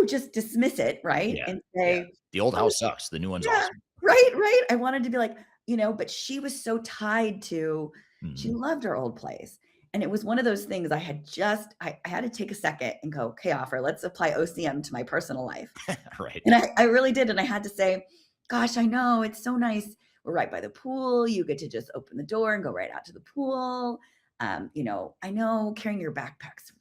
just dismiss it, right? Yeah, and say, the old house sucks. The new one's awesome. Right. I wanted to be like, but she was so tied to, she loved her old place. And it was one of those things I had to take a second and go, okay, Afra, let's apply OCM to my personal life. Right. And I really did. And I had to say, gosh, I know it's so nice. We're right by the pool. You get to just open the door and go right out to the pool. I know carrying your backpacks,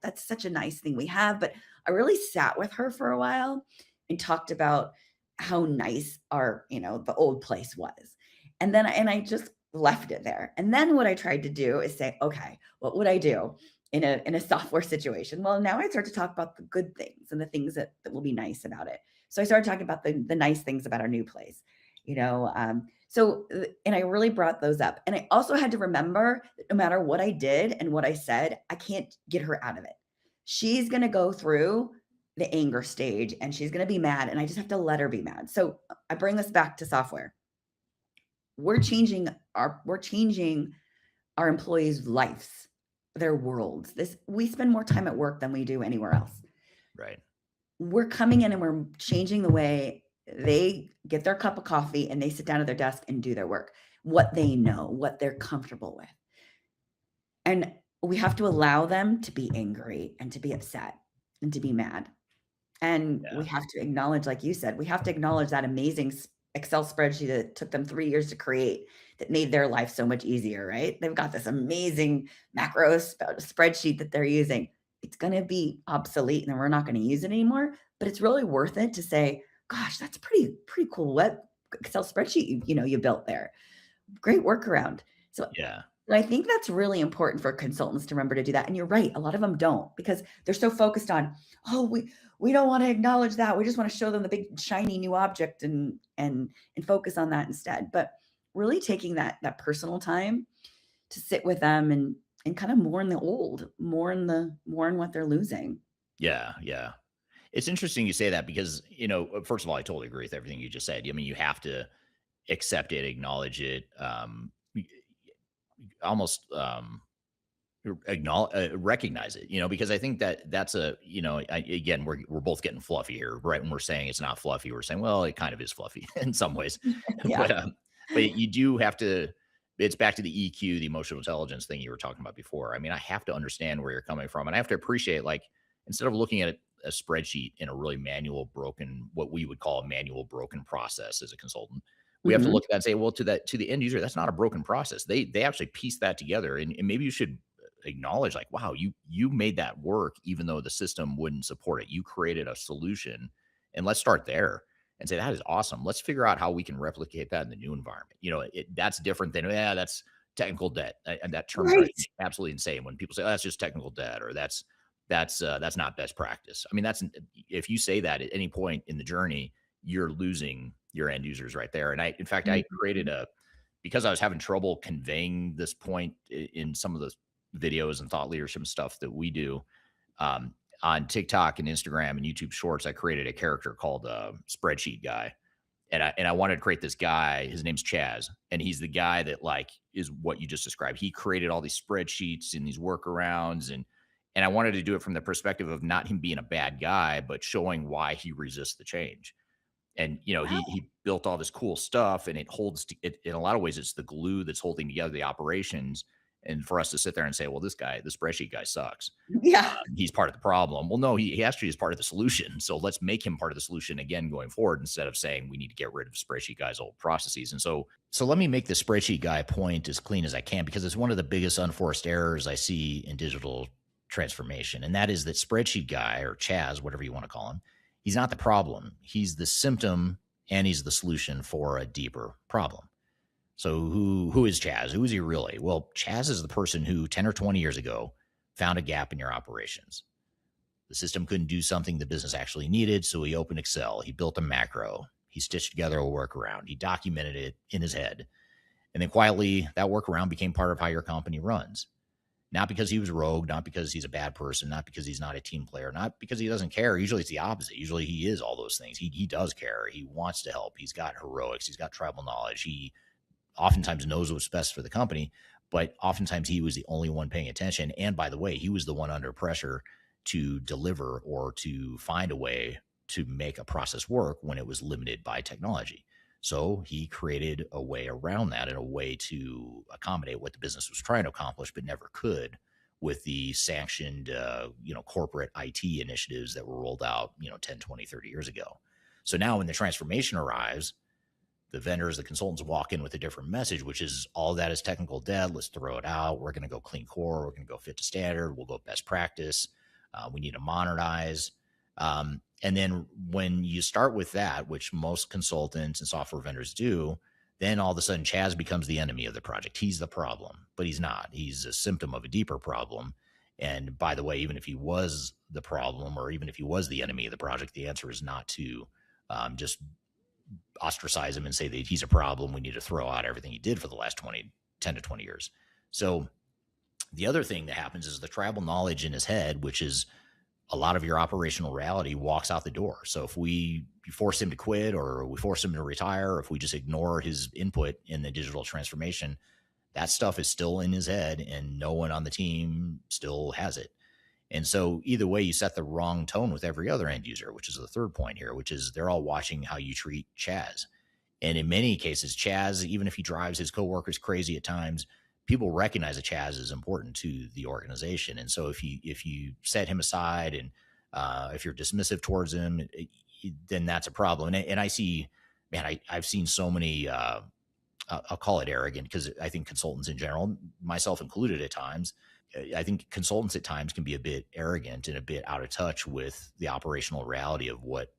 that's such a nice thing we have. But I really sat with her for a while and talked about how nice our, the old place was. And then I just left it there. And then what I tried to do is say, okay, what would I do in a software situation? Well, now I start to talk about the good things and the things that will be nice about it. So I started talking about the nice things about our new place, and I really brought those up. And I also had to remember that no matter what I did and what I said, I can't get her out of it. She's going to go through the anger stage and she's going to be mad, and I just have to let her be mad. So I bring this back to software. We're changing our employees' lives, their worlds. We spend more time at work than we do anywhere else. Right. We're coming in and we're changing the way they get their cup of coffee and they sit down at their desk and do their work, what they know, what they're comfortable with. And we have to allow them to be angry and to be upset and to be mad. And we have to acknowledge, like you said, we have to acknowledge that amazing Excel spreadsheet that took them 3 years to create that made their life so much easier, right? They've got this amazing macro spreadsheet that they're using. It's going to be obsolete and we're not going to use it anymore, but it's really worth it to say, gosh, that's pretty cool web Excel spreadsheet you built there. Great workaround. So yeah. I think that's really important for consultants to remember to do that. And you're right, a lot of them don't, because they're so focused on, we don't want to acknowledge that. We just want to show them the big shiny new object and focus on that instead. But really taking that personal time to sit with them and kind of mourn the old, mourn what they're losing. Yeah. It's interesting you say that because, first of all, I totally agree with everything you just said. I mean, you have to accept it, acknowledge it, almost recognize it, because I think that's again, we're both getting fluffy here, right? When we're saying it's not fluffy, we're saying, well, it kind of is fluffy in some ways, Yeah. but you do have to, it's back to the EQ, the emotional intelligence thing you were talking about before. I mean, I have to understand where you're coming from, and I have to appreciate, like, instead of looking at a spreadsheet in a really what we would call a manual broken process as a consultant, we have to Mhm. look at that and say, well, to the end user, that's not a broken process. They actually piece that together, and maybe you should acknowledge, like, wow, you made that work even though the system wouldn't support it. You created a solution, and let's start there and say that is awesome. Let's figure out how we can replicate that in the new environment. That's different than, yeah, that's technical debt, and that term drives Right. me absolutely insane when people say, oh, that's just technical debt, or that's not best practice. I mean, that's if you say that at any point in the journey, you're losing your end users right there. And in fact, I created Mhm. because I was having trouble conveying this point in some of the videos and thought leadership stuff that we do um, on TikTok and Instagram and YouTube Shorts. I created a character called Spreadsheet Guy, and I wanted to create this guy. His name's Chaz, and he's the guy that like is what you just described. He created all these spreadsheets and these workarounds, and I wanted to do it from the perspective of not him being a bad guy, but showing why he resists the change. And he built all this cool stuff, and it holds it in a lot of ways. It's the glue that's holding together the operations. And for us to sit there and say, well, this guy, the spreadsheet guy, sucks. Yeah. He's part of the problem. Well, no, he actually is part of the solution. So let's make him part of the solution again going forward, instead of saying we need to get rid of spreadsheet guy's old processes. And so let me make the spreadsheet guy point as clean as I can, because it's one of the biggest unforced errors I see in digital transformation. And that is that spreadsheet guy, or Chaz, whatever you want to call him, he's not the problem. He's the symptom, and he's the solution for a deeper problem. So who is Chaz? Who is he really? Well, Chaz is the person who 10 or 20 years ago found a gap in your operations. The system couldn't do something the business actually needed, so he opened Excel. He built a macro. He stitched together a workaround. He documented it in his head. And then quietly, that workaround became part of how your company runs. Not because he was rogue, not because he's a bad person, not because he's not a team player, not because he doesn't care. Usually it's the opposite. Usually he is all those things. He does care. He wants to help. He's got heroics. He's got tribal knowledge. He oftentimes knows what's best for the company, but oftentimes he was the only one paying attention. And by the way, he was the one under pressure to deliver or to find a way to make a process work when it was limited by technology. So he created a way around that, and a way to accommodate what the business was trying to accomplish but never could, with the sanctioned corporate IT initiatives that were rolled out 10, 20, 30 years ago. So now when the transformation arrives, the vendors, the consultants walk in with a different message, which is all that is technical debt. Let's throw it out. We're going to go clean core. We're going to go fit to standard. We'll go best practice. We need to modernize. And then when you start with that, which most consultants and software vendors do, then all of a sudden Chaz becomes the enemy of the project. He's the problem, but he's not. He's a symptom of a deeper problem. And by the way, even if he was the problem, or even if he was the enemy of the project, the answer is not to just ostracize him and say that he's a problem. We need to throw out everything he did for the last 10 to 20 years. So the other thing that happens is the tribal knowledge in his head, which is a lot of your operational reality, walks out the door. So if we force him to quit, or we force him to retire, or if we just ignore his input in the digital transformation, that stuff is still in his head, and no one on the team still has it. And so either way, you set the wrong tone with every other end user, which is the third point here, which is they're all watching how you treat Chaz. And in many cases, Chaz, even if he drives his coworkers crazy at times, people recognize that Chaz is important to the organization. And so if you set him aside, and if you're dismissive towards him, then that's a problem. And I see, man, I've seen so many, I'll call it arrogant, because I think consultants in general, myself included at times, I think consultants at times can be a bit arrogant and a bit out of touch with the operational reality of what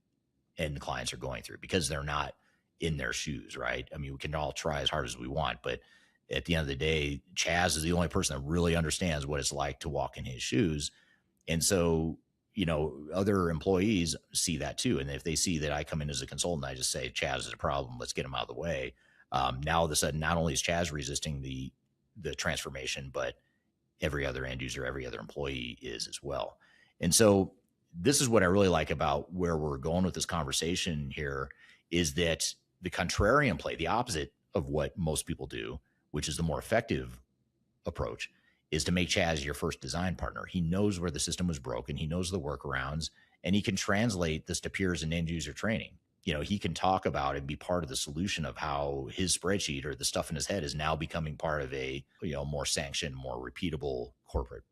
end clients are going through, because they're not in their shoes, right? I mean, we can all try as hard as we want, but at the end of the day, Chaz is the only person that really understands what it's like to walk in his shoes. And so, other employees see that too. And if they see that I come in as a consultant, I just say, Chaz is a problem, let's get him out of the way. Now all of a sudden, not only is Chaz resisting the transformation, but every other end user, every other employee is as well. And so this is what I really like about where we're going with this conversation here, is that the contrarian play, the opposite of what most people do, which is the more effective approach, is to make Chaz your first design partner. He knows where the system was broken. He knows the workarounds, and he can translate this to peers and end user training. He can talk about and be part of the solution of how his spreadsheet, or the stuff in his head, is now becoming part of a more sanctioned, more repeatable corporate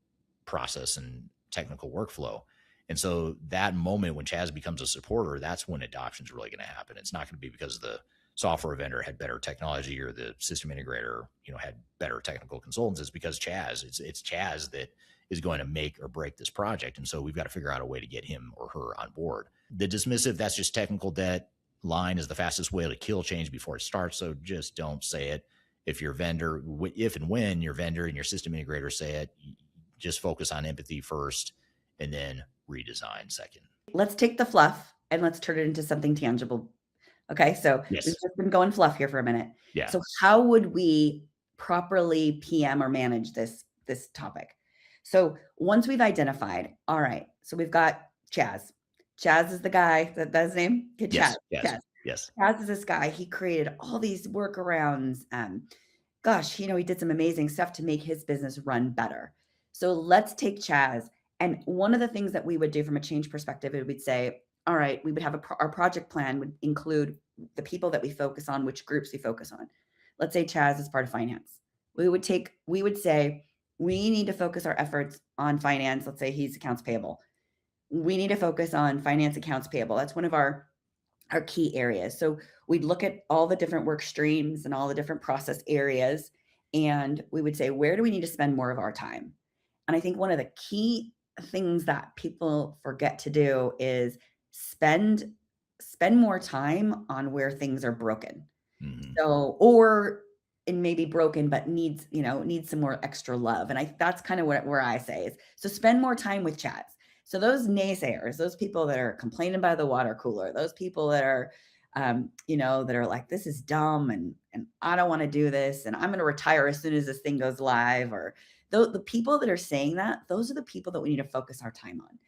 process and technical workflow. And so that moment when Chaz becomes a supporter, that's when adoption is really going to happen. It's not going to be because of software vendor had better technology or the system integrator, had better technical consultants, is because it's Chaz that is going to make or break this project. And so we've got to figure out a way to get him or her on board. The dismissive, that's just technical debt line is the fastest way to kill change before it starts. So just don't say it. If your vendor, if and when your vendor and your system integrator say it, just focus on empathy first and then redesign second. Let's take the fluff and let's turn it into something tangible. Okay, so Yes. we've just been going fluff here for a minute. Yeah. So how would we properly PM or manage this topic? So once we've identified, all right, so we've got Chaz. Chaz is the guy, that's his name? Okay, Yes. Chaz. Yes. Yes. Chaz is this guy. He created all these workarounds. Gosh, he did some amazing stuff to make his business run better. So let's take Chaz. And one of the things that we would do from a change perspective, it would say, all right, we would have our project plan would include the people that we focus on, which groups we focus on. Let's say Chaz is part of finance. We would say, we need to focus our efforts on finance. Let's say he's accounts payable. We need to focus on finance accounts payable. That's one of our key areas. So we'd look at all the different work streams and all the different process areas. And we would say, where do we need to spend more of our time? And I think one of the key things that people forget to do is spend more time on where things are broken. Mm-hmm. So, it may be broken, but needs some more extra love. And that's kind of where I say is, so spend more time with Chaz. So those naysayers, those people that are complaining by the water cooler, those people that are, that are like, this is dumb and I don't want to do this and I'm going to retire as soon as this thing goes live, or the people that are saying that, those are the people that we need to focus our time on.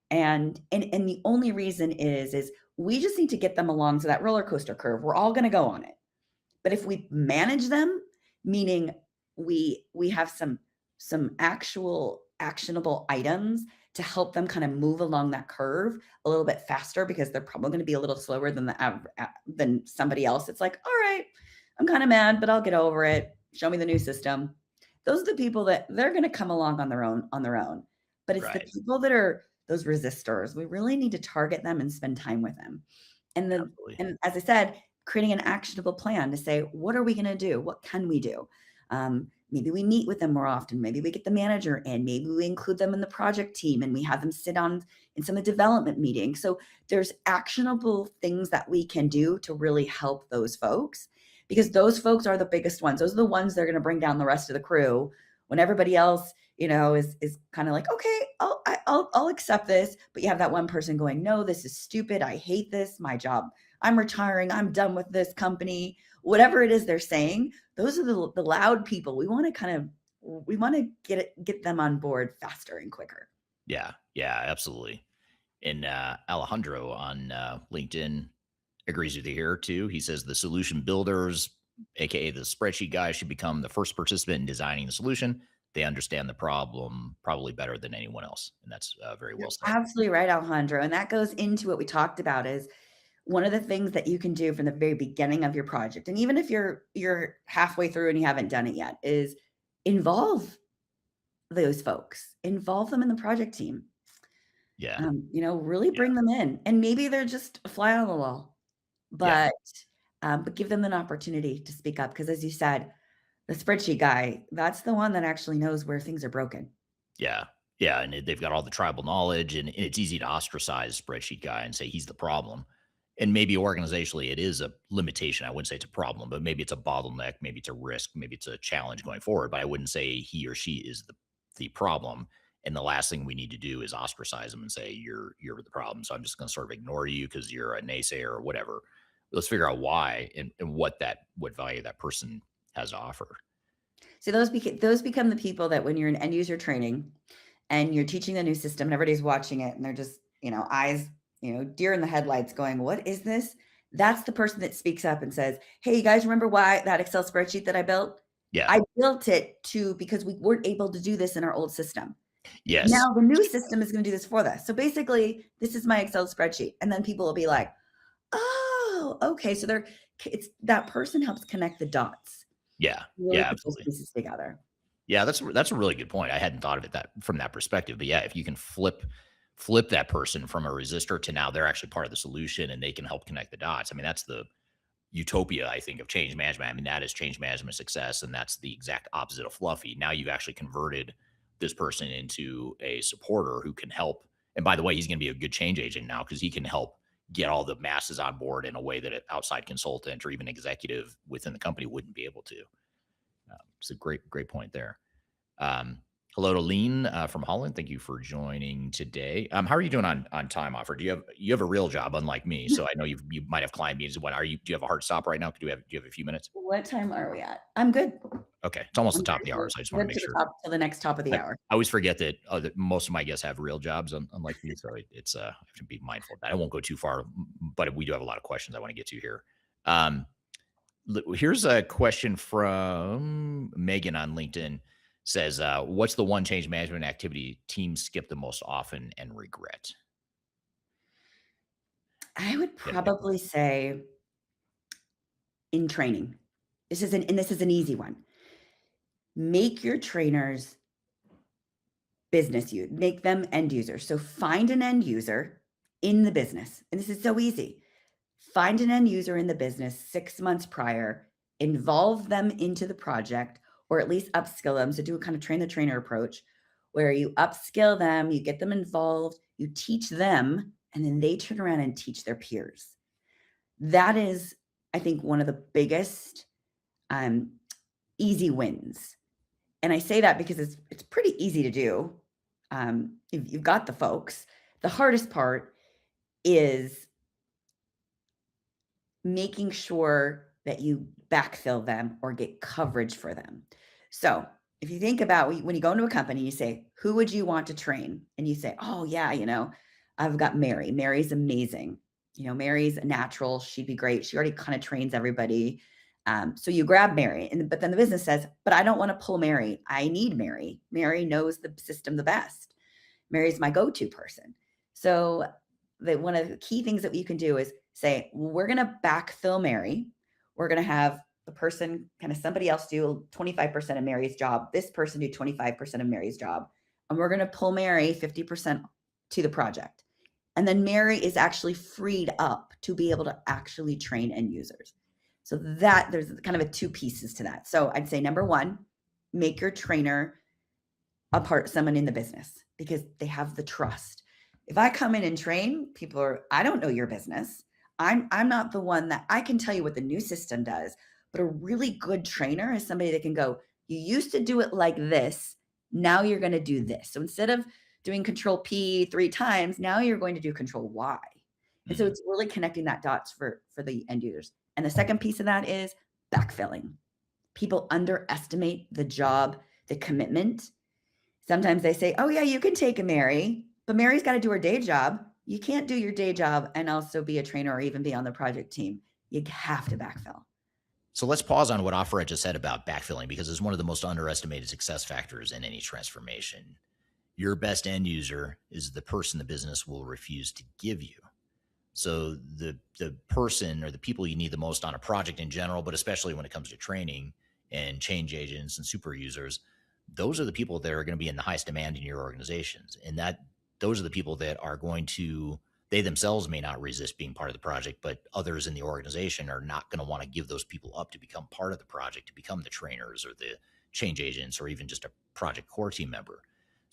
And the only reason is we just need to get them along to that roller coaster curve. We're all going to go on it. But if we manage them, meaning we have some actual actionable items to help them kind of move along that curve a little bit faster, because they're probably going to be a little slower than somebody else. It's like, all right, I'm kind of mad, but I'll get over it. Show me the new system. Those are the people that they're going to come along on their own. But it's the people that are those resistors. We really need to target them and spend time with them. And as I said, creating an actionable plan to say, what are we going to do? What can we do? Maybe we meet with them more often. Maybe we get the manager in. Maybe we include them in the project team and we have them sit on in some of the development meetings. So there's actionable things that we can do to really help those folks, because those folks are the biggest ones. Those are the ones that are going to bring down the rest of the crew when everybody else, is kind of like, okay, I'll accept this. But you have that one person going, no, this is stupid. I hate this. My job. I'm retiring. I'm done with this company. Whatever it is they're saying, those are the loud people. We want to get them on board faster and quicker. Yeah, absolutely. And Alejandro on LinkedIn agrees with you here too. He says the solution builders, aka the spreadsheet guys, should become the first participant in designing the solution. They understand the problem probably better than anyone else, and that's very well said. Absolutely right, Alejandro. And that goes into what we talked about is one of the things that you can do from the very beginning of your project, and even if you're halfway through and you haven't done it yet, is involve those folks, involve them in the project team. Yeah. Really bring them in, and maybe they're just a fly on the wall, but give them an opportunity to speak up. Because as you said, the spreadsheet guy, that's the one that actually knows where things are broken. Yeah. And they've got all the tribal knowledge, and it's easy to ostracize spreadsheet guy and say he's the problem. And maybe organizationally it is a limitation. I wouldn't say it's a problem, but maybe it's a bottleneck. Maybe it's a risk. Maybe it's a challenge going forward. But I wouldn't say he or she is the problem. And the last thing we need to do is ostracize them and say, you're the problem. So I'm just going to sort of ignore you because you're a naysayer or whatever. Let's figure out why and what value that person has to offer. So those become the people that when you're in end user training and you're teaching the new system and everybody's watching it and they're just, eyes, deer in the headlights going, what is this? That's the person that speaks up and says, hey, you guys remember why that Excel spreadsheet that I built? Yeah. I built it because we weren't able to do this in our old system. Yes. Now the new system is going to do this for us. So basically this is my Excel spreadsheet. And then people will be like, oh, okay. So that person helps connect the dots. Yeah. Really Yeah. put those Absolutely. pieces together. Yeah. That's a really good point. I hadn't thought of it from that perspective, but yeah, if you can flip that person from a resistor to now they're actually part of the solution and they can help connect the dots. I mean, that's the utopia, I think, of change management. I mean, that is change management success, and that's the exact opposite of fluffy. Now you've actually converted this person into a supporter who can help. And by the way, he's going to be a good change agent now because he can help get all the masses on board in a way that an outside consultant or even executive within the company wouldn't be able to. It's a great point there. Hello to Lean from Holland. Thank you for joining today. How are you doing on time, Afra? Do you have a real job, unlike me? So I know you might have client meetings. What are you? Do you have a hard stop right now? Do you have a few minutes? What time are we at? I'm good. Okay, it's almost the top of the hour, so I just want to make sure. Till the next top of the hour. I always forget that most of my guests have real jobs, unlike me. So it's I have to be mindful of that. I won't go too far, but we do have a lot of questions I want to get to here. Here's a question from Megan on LinkedIn. Says, what's the one change management activity teams skip the most often and regret? I would probably say in training. This is an easy one. Make your trainers business use, make them end users. So find an end user in the business. And this is so easy. Find an end user in the business 6 months prior, involve them into the project, or at least upskill them. So do a kind of train the trainer approach where you upskill them, you get them involved, you teach them, and then they turn around and teach their peers. That is, I think, one of the biggest easy wins. And I say that because it's pretty easy to do. If you've got the folks. The hardest part is making sure that you backfill them or get coverage for them. So if you think about when you go into a company, you say, who would you want to train? And you say, oh yeah, I've got Mary. Mary's amazing. Mary's a natural. She'd be great. She already kind of trains everybody. So you grab Mary, but then the business says, but I don't want to pull Mary. I need Mary. Mary knows the system the best. Mary's my go-to person. So one of the key things that you can do is say, we're going to backfill Mary. We're going to have the person, kind of somebody else do 25% of Mary's job. This person do 25% of Mary's job. And we're going to pull Mary 50% to the project. And then Mary is actually freed up to be able to actually train end users. So that there's kind of two pieces to that. So I'd say number one, make your trainer someone in the business because they have the trust. If I come in and train, I don't know your business. I'm not the one that I can tell you what the new system does, but a really good trainer is somebody that can go, you used to do it like this. Now you're going to do this. So instead of doing control P 3 times, now you're going to do control Y. And so it's really connecting that dots for the end users. And the second piece of that is backfilling. People underestimate the job, the commitment. Sometimes they say, oh yeah, you can take a Mary, but Mary's got to do her day job. You can't do your day job and also be a trainer or even be on the project team. You have to backfill. So let's pause on what Afra just said about backfilling because it's one of the most underestimated success factors in any transformation. Your best end user is the person the business will refuse to give you. So the person or the people you need the most on a project in general, but especially when it comes to training and change agents and super users, those are the people that are going to be in the highest demand in your organizations. And those are the people that are going to, they themselves may not resist being part of the project, but others in the organization are not going to want to give those people up to become part of the project, to become the trainers or the change agents or even just a project core team member.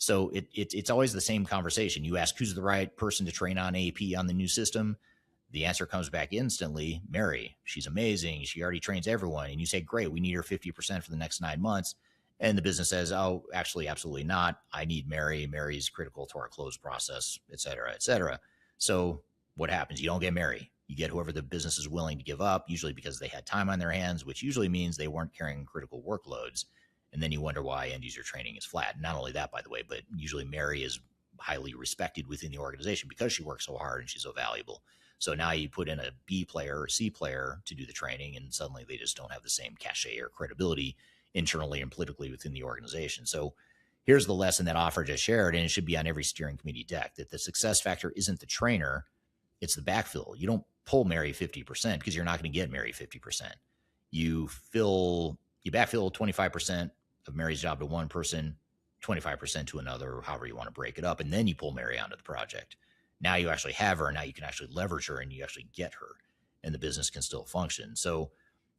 So it's always the same conversation. You ask who's the right person to train on AP on the new system. The answer comes back instantly, Mary. She's amazing. She already trains everyone. And you say, great, we need her 50% for the next 9 months. And the business says, oh, actually, absolutely not. I need Mary. Mary's critical to our close process, et cetera, et cetera. So what happens? You don't get Mary. You get whoever the business is willing to give up, usually because they had time on their hands, which usually means they weren't carrying critical workloads. And then you wonder why end user training is flat. Not only that, by the way, but usually Mary is highly respected within the organization because she works so hard and she's so valuable. So now you put in a B player or C player to do the training, and suddenly they just don't have the same cachet or credibility internally and politically within the organization. So here's the lesson that Afra just shared, and it should be on every steering committee deck, that the success factor isn't the trainer, it's the backfill. You don't pull Mary 50% because you're not going to get Mary 50%. You backfill 25% of Mary's job to one person, 25% to another, or however you want to break it up. And then you pull Mary onto the project. Now you actually have her, and now you can actually leverage her and you actually get her. and the business can still function. So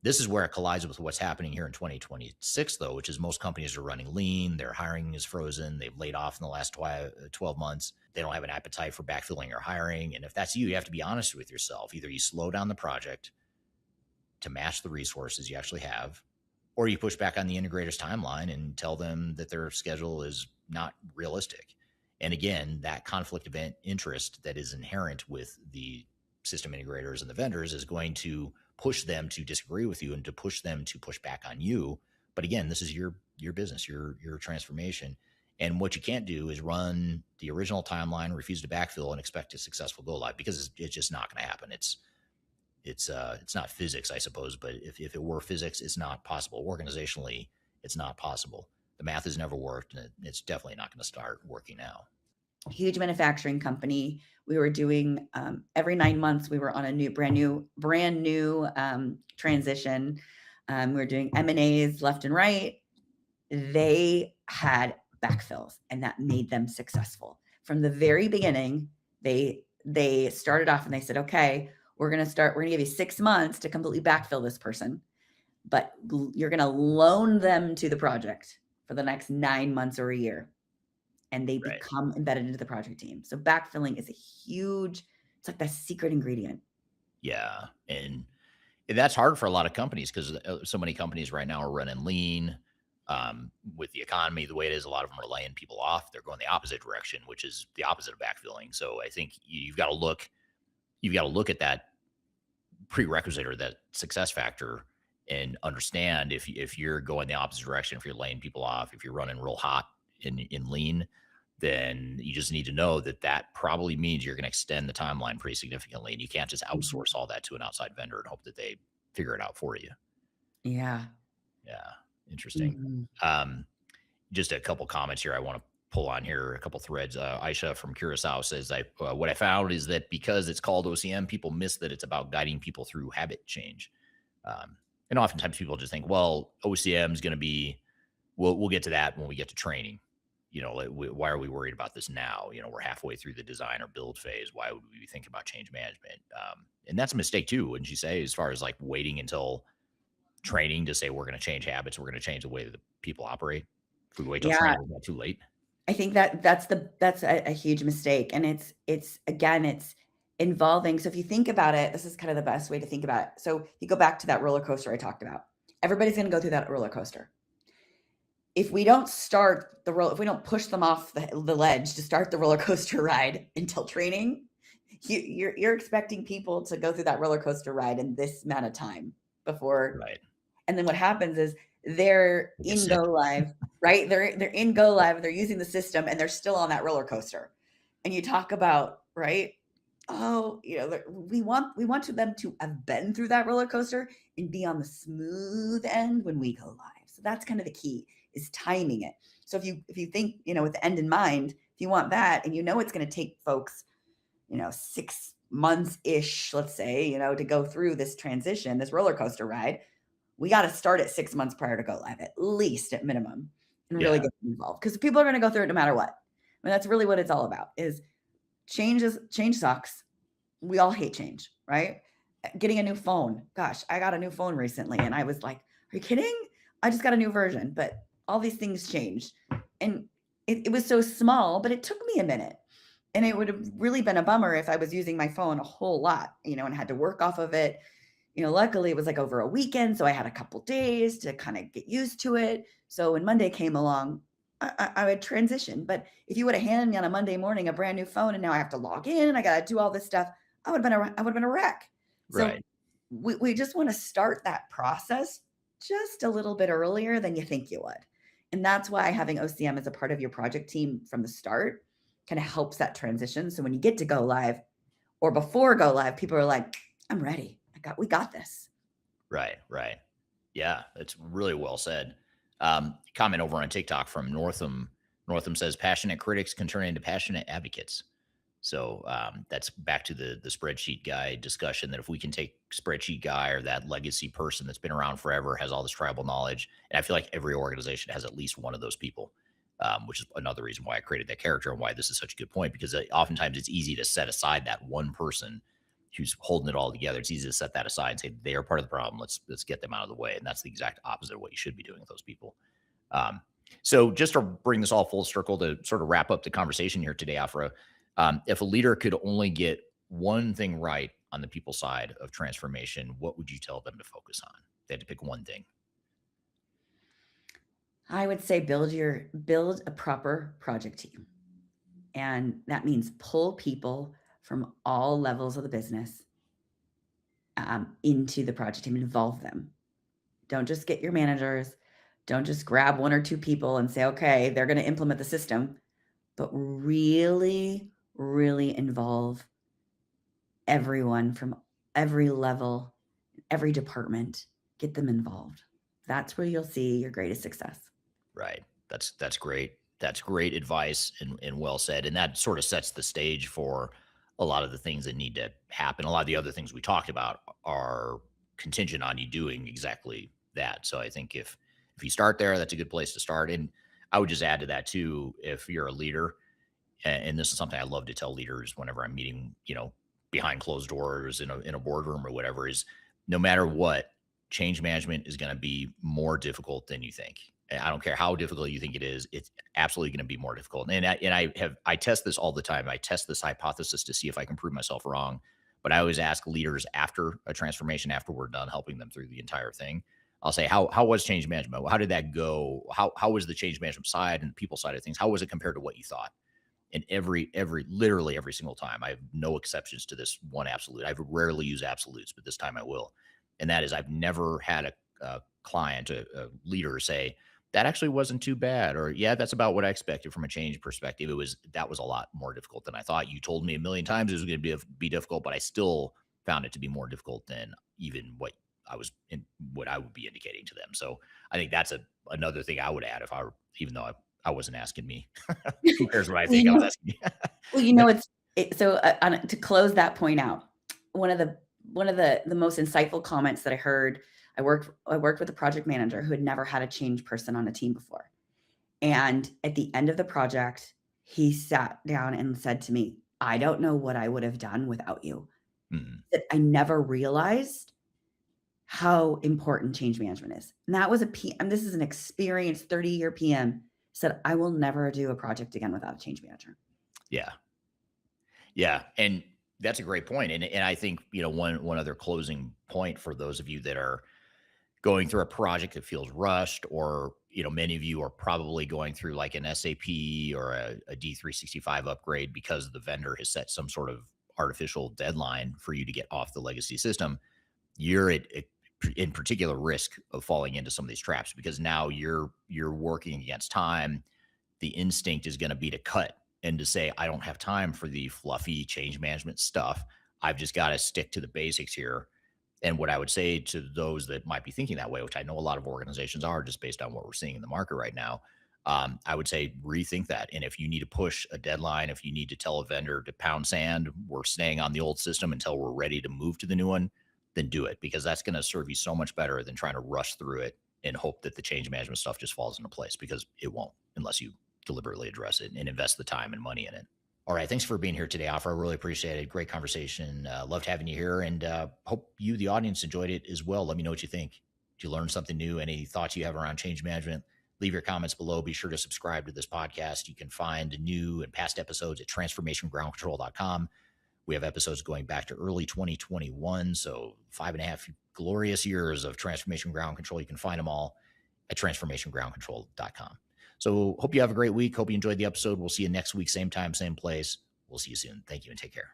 this is where it collides with what's happening here in 2026, though, which is most companies are running lean. Their hiring is frozen. They've laid off in the last 12 months. They don't have an appetite for backfilling or hiring. And if that's you have to be honest with yourself. Either you slow down the project to match the resources you actually have, or you push back on the integrator's timeline and tell them that their schedule is not realistic. And again, that conflict of interest that is inherent with the system integrators and the vendors is going to push them to disagree with you and to push them to push back on you. But again, this is your business, your transformation. And what you can't do is run the original timeline, refuse to backfill, and expect a successful go live, because it's just not going to happen. It's not physics, I suppose, but if it were physics, it's not possible. Organizationally, it's not possible. The math has never worked, and it's definitely not going to start working now. Huge manufacturing company. We were doing every 9 months, we were on a brand new transition. We were doing M&As left and right. They had backfills, and that made them successful. From the very beginning, they started off and they said, okay, we're going to give you 6 months to completely backfill this person, but you're going to loan them to the project for the next 9 months or a year. And they become embedded into the project team. So backfilling is it's like the secret ingredient. Yeah. And that's hard for a lot of companies, because so many companies right now are running lean. With the economy the way it is, a lot of them are laying people off. They're going the opposite direction, which is the opposite of backfilling. So I think you've got to look at that prerequisite or that success factor and understand if you're going the opposite direction, if you're laying people off, if you're running real hot in lean, then you just need to know that probably means you're going to extend the timeline pretty significantly, and you can't just outsource all that to an outside vendor and hope that they figure it out for you. Yeah. Interesting. Just a couple comments here I want to pull on here, a couple threads. Aisha from Curacao says, what I found is that because it's called OCM, people miss that it's about guiding people through habit change. And oftentimes people just think, well, OCM is going to be, we'll get to that when we get to training. Why are we worried about this now? We're halfway through the design or build phase. Why would we be thinking about change management? And that's a mistake too, wouldn't you say, as far as like waiting until training to say we're going to change habits, we're going to change the way that people operate. If we wait till training, it's not too late. I think that's a huge mistake. And it's involving. So if you think about it, this is kind of the best way to think about it. So you go back to that roller coaster I talked about. Everybody's going to go through that roller coaster. If we don't if we don't push them off the ledge to start the roller coaster ride until training, you're expecting people to go through that roller coaster ride in this amount of time before. Right. And then what happens is they're in go live, right? They're in go live, they're using the system, and they're still on that roller coaster. And you talk about, right? Oh, we want them to have been through that roller coaster and be on the smooth end when we go live. So that's kind of the key, is timing it. So if you think, with the end in mind, if you want that, and it's going to take folks, 6 months ish, let's say, to go through this transition, this roller coaster ride, we got to start at 6 months prior to go live, at least at minimum, and really get involved, because people are going to go through it no matter what. I mean, that's really what it's all about. Is change sucks. We all hate change, right? Getting a new phone. Gosh, I got a new phone recently, and I was like, "Are you kidding? I just got a new version." But all these things changed, and it was so small, but it took me a minute. And it would have really been a bummer if I was using my phone a whole lot, and had to work off of it. Luckily it was like over a weekend, so I had a couple days to kind of get used to it. So when Monday came along, I would transition. But if you would have handed me on a Monday morning a brand new phone, and now I have to log in and I got to do all this stuff, I would have been a wreck. So Right. we just want to start that process just a little bit earlier than you think you would. And that's why having OCM as a part of your project team from the start kind of helps that transition. So when you get to go live or before go live, people are like, I'm ready. We got this. Right. Yeah, that's really well said. Comment over on TikTok from Northam. Northam says passionate critics can turn into passionate advocates. So that's back to the spreadsheet guy discussion, that if we can take spreadsheet guy or that legacy person that's been around forever, has all this tribal knowledge. And I feel like every organization has at least one of those people, which is another reason why I created that character and why this is such a good point, because oftentimes it's easy to set aside that one person who's holding it all together. It's easy to set that aside and say they are part of the problem. Let's get them out of the way. And that's the exact opposite of what you should be doing with those people. So just to bring this all full circle to sort of wrap up the conversation here today, Afra, if a leader could only get one thing right on the people side of transformation, what would you tell them to focus on? They had to pick one thing. I would say build a proper project team. And that means pull people from all levels of the business into the project team, involve them. Don't just get your managers. Don't just grab one or two people and say, okay, they're going to implement the system, but really, really involve everyone from every level, every department. Get them involved. That's where you'll see your greatest success. Right. That's great. That's great advice and well said. And that sort of sets the stage for a lot of the things that need to happen. A lot of the other things we talked about are contingent on you doing exactly that. So I think if you start there, that's a good place to start. And I would just add to that too, if you're a leader, and this is something I love to tell leaders whenever I'm meeting, behind closed doors in a boardroom or whatever, is no matter what, change management is going to be more difficult than you think. I don't care how difficult you think it is. It's absolutely going to be more difficult. And I test this all the time. I test this hypothesis to see if I can prove myself wrong. But I always ask leaders after a transformation, after we're done helping them through the entire thing, I'll say, how was change management? How did that go? How was the change management side and the people side of things? How was it compared to what you thought? And literally every single time, I have no exceptions to this one absolute. I rarely use absolutes, but this time I will. And that is, I've never had a client, a leader say, that actually wasn't too bad, or yeah, that's about what I expected from a change perspective. That was a lot more difficult than I thought. You told me a million times it was going to be difficult, but I still found it to be more difficult than even what I would be indicating to them. So I think that's another thing I would add even though I wasn't asking me. Who cares what I think? I was asking you. Well, to close that point out, one of the most insightful comments that I heard. I worked with a project manager who had never had a change person on a team before. And at the end of the project, he sat down and said to me, I don't know what I would have done without you. Mm-hmm. That I never realized how important change management is. And that was this is an experienced 30-year PM, said, I will never do a project again without a change manager. Yeah. Yeah. And that's a great point. And I think, one other closing point for those of you that are going through a project that feels rushed, or, many of you are probably going through like an SAP or a D365 upgrade because the vendor has set some sort of artificial deadline for you to get off the legacy system. You're in particular risk of falling into some of these traps, because now you're working against time. The instinct is going to be to cut and to say, I don't have time for the fluffy change management stuff. I've just got to stick to the basics here. And what I would say to those that might be thinking that way, which I know a lot of organizations are just based on what we're seeing in the market right now, I would say rethink that. And if you need to push a deadline, if you need to tell a vendor to pound sand, we're staying on the old system until we're ready to move to the new one, then do it, because that's going to serve you so much better than trying to rush through it and hope that the change management stuff just falls into place, because it won't unless you deliberately address it and invest the time and money in it. All right. Thanks for being here today, Afra. I really appreciate it. Great conversation. Loved having you here, and hope you, the audience, enjoyed it as well. Let me know what you think. Did you learn something new? Any thoughts you have around change management? Leave your comments below. Be sure to subscribe to this podcast. You can find new and past episodes at transformationgroundcontrol.com. We have episodes going back to early 2021. So 5.5 glorious years of Transformation Ground Control. You can find them all at transformationgroundcontrol.com. So hope you have a great week. Hope you enjoyed the episode. We'll see you next week, same time, same place. We'll see you soon. Thank you and take care.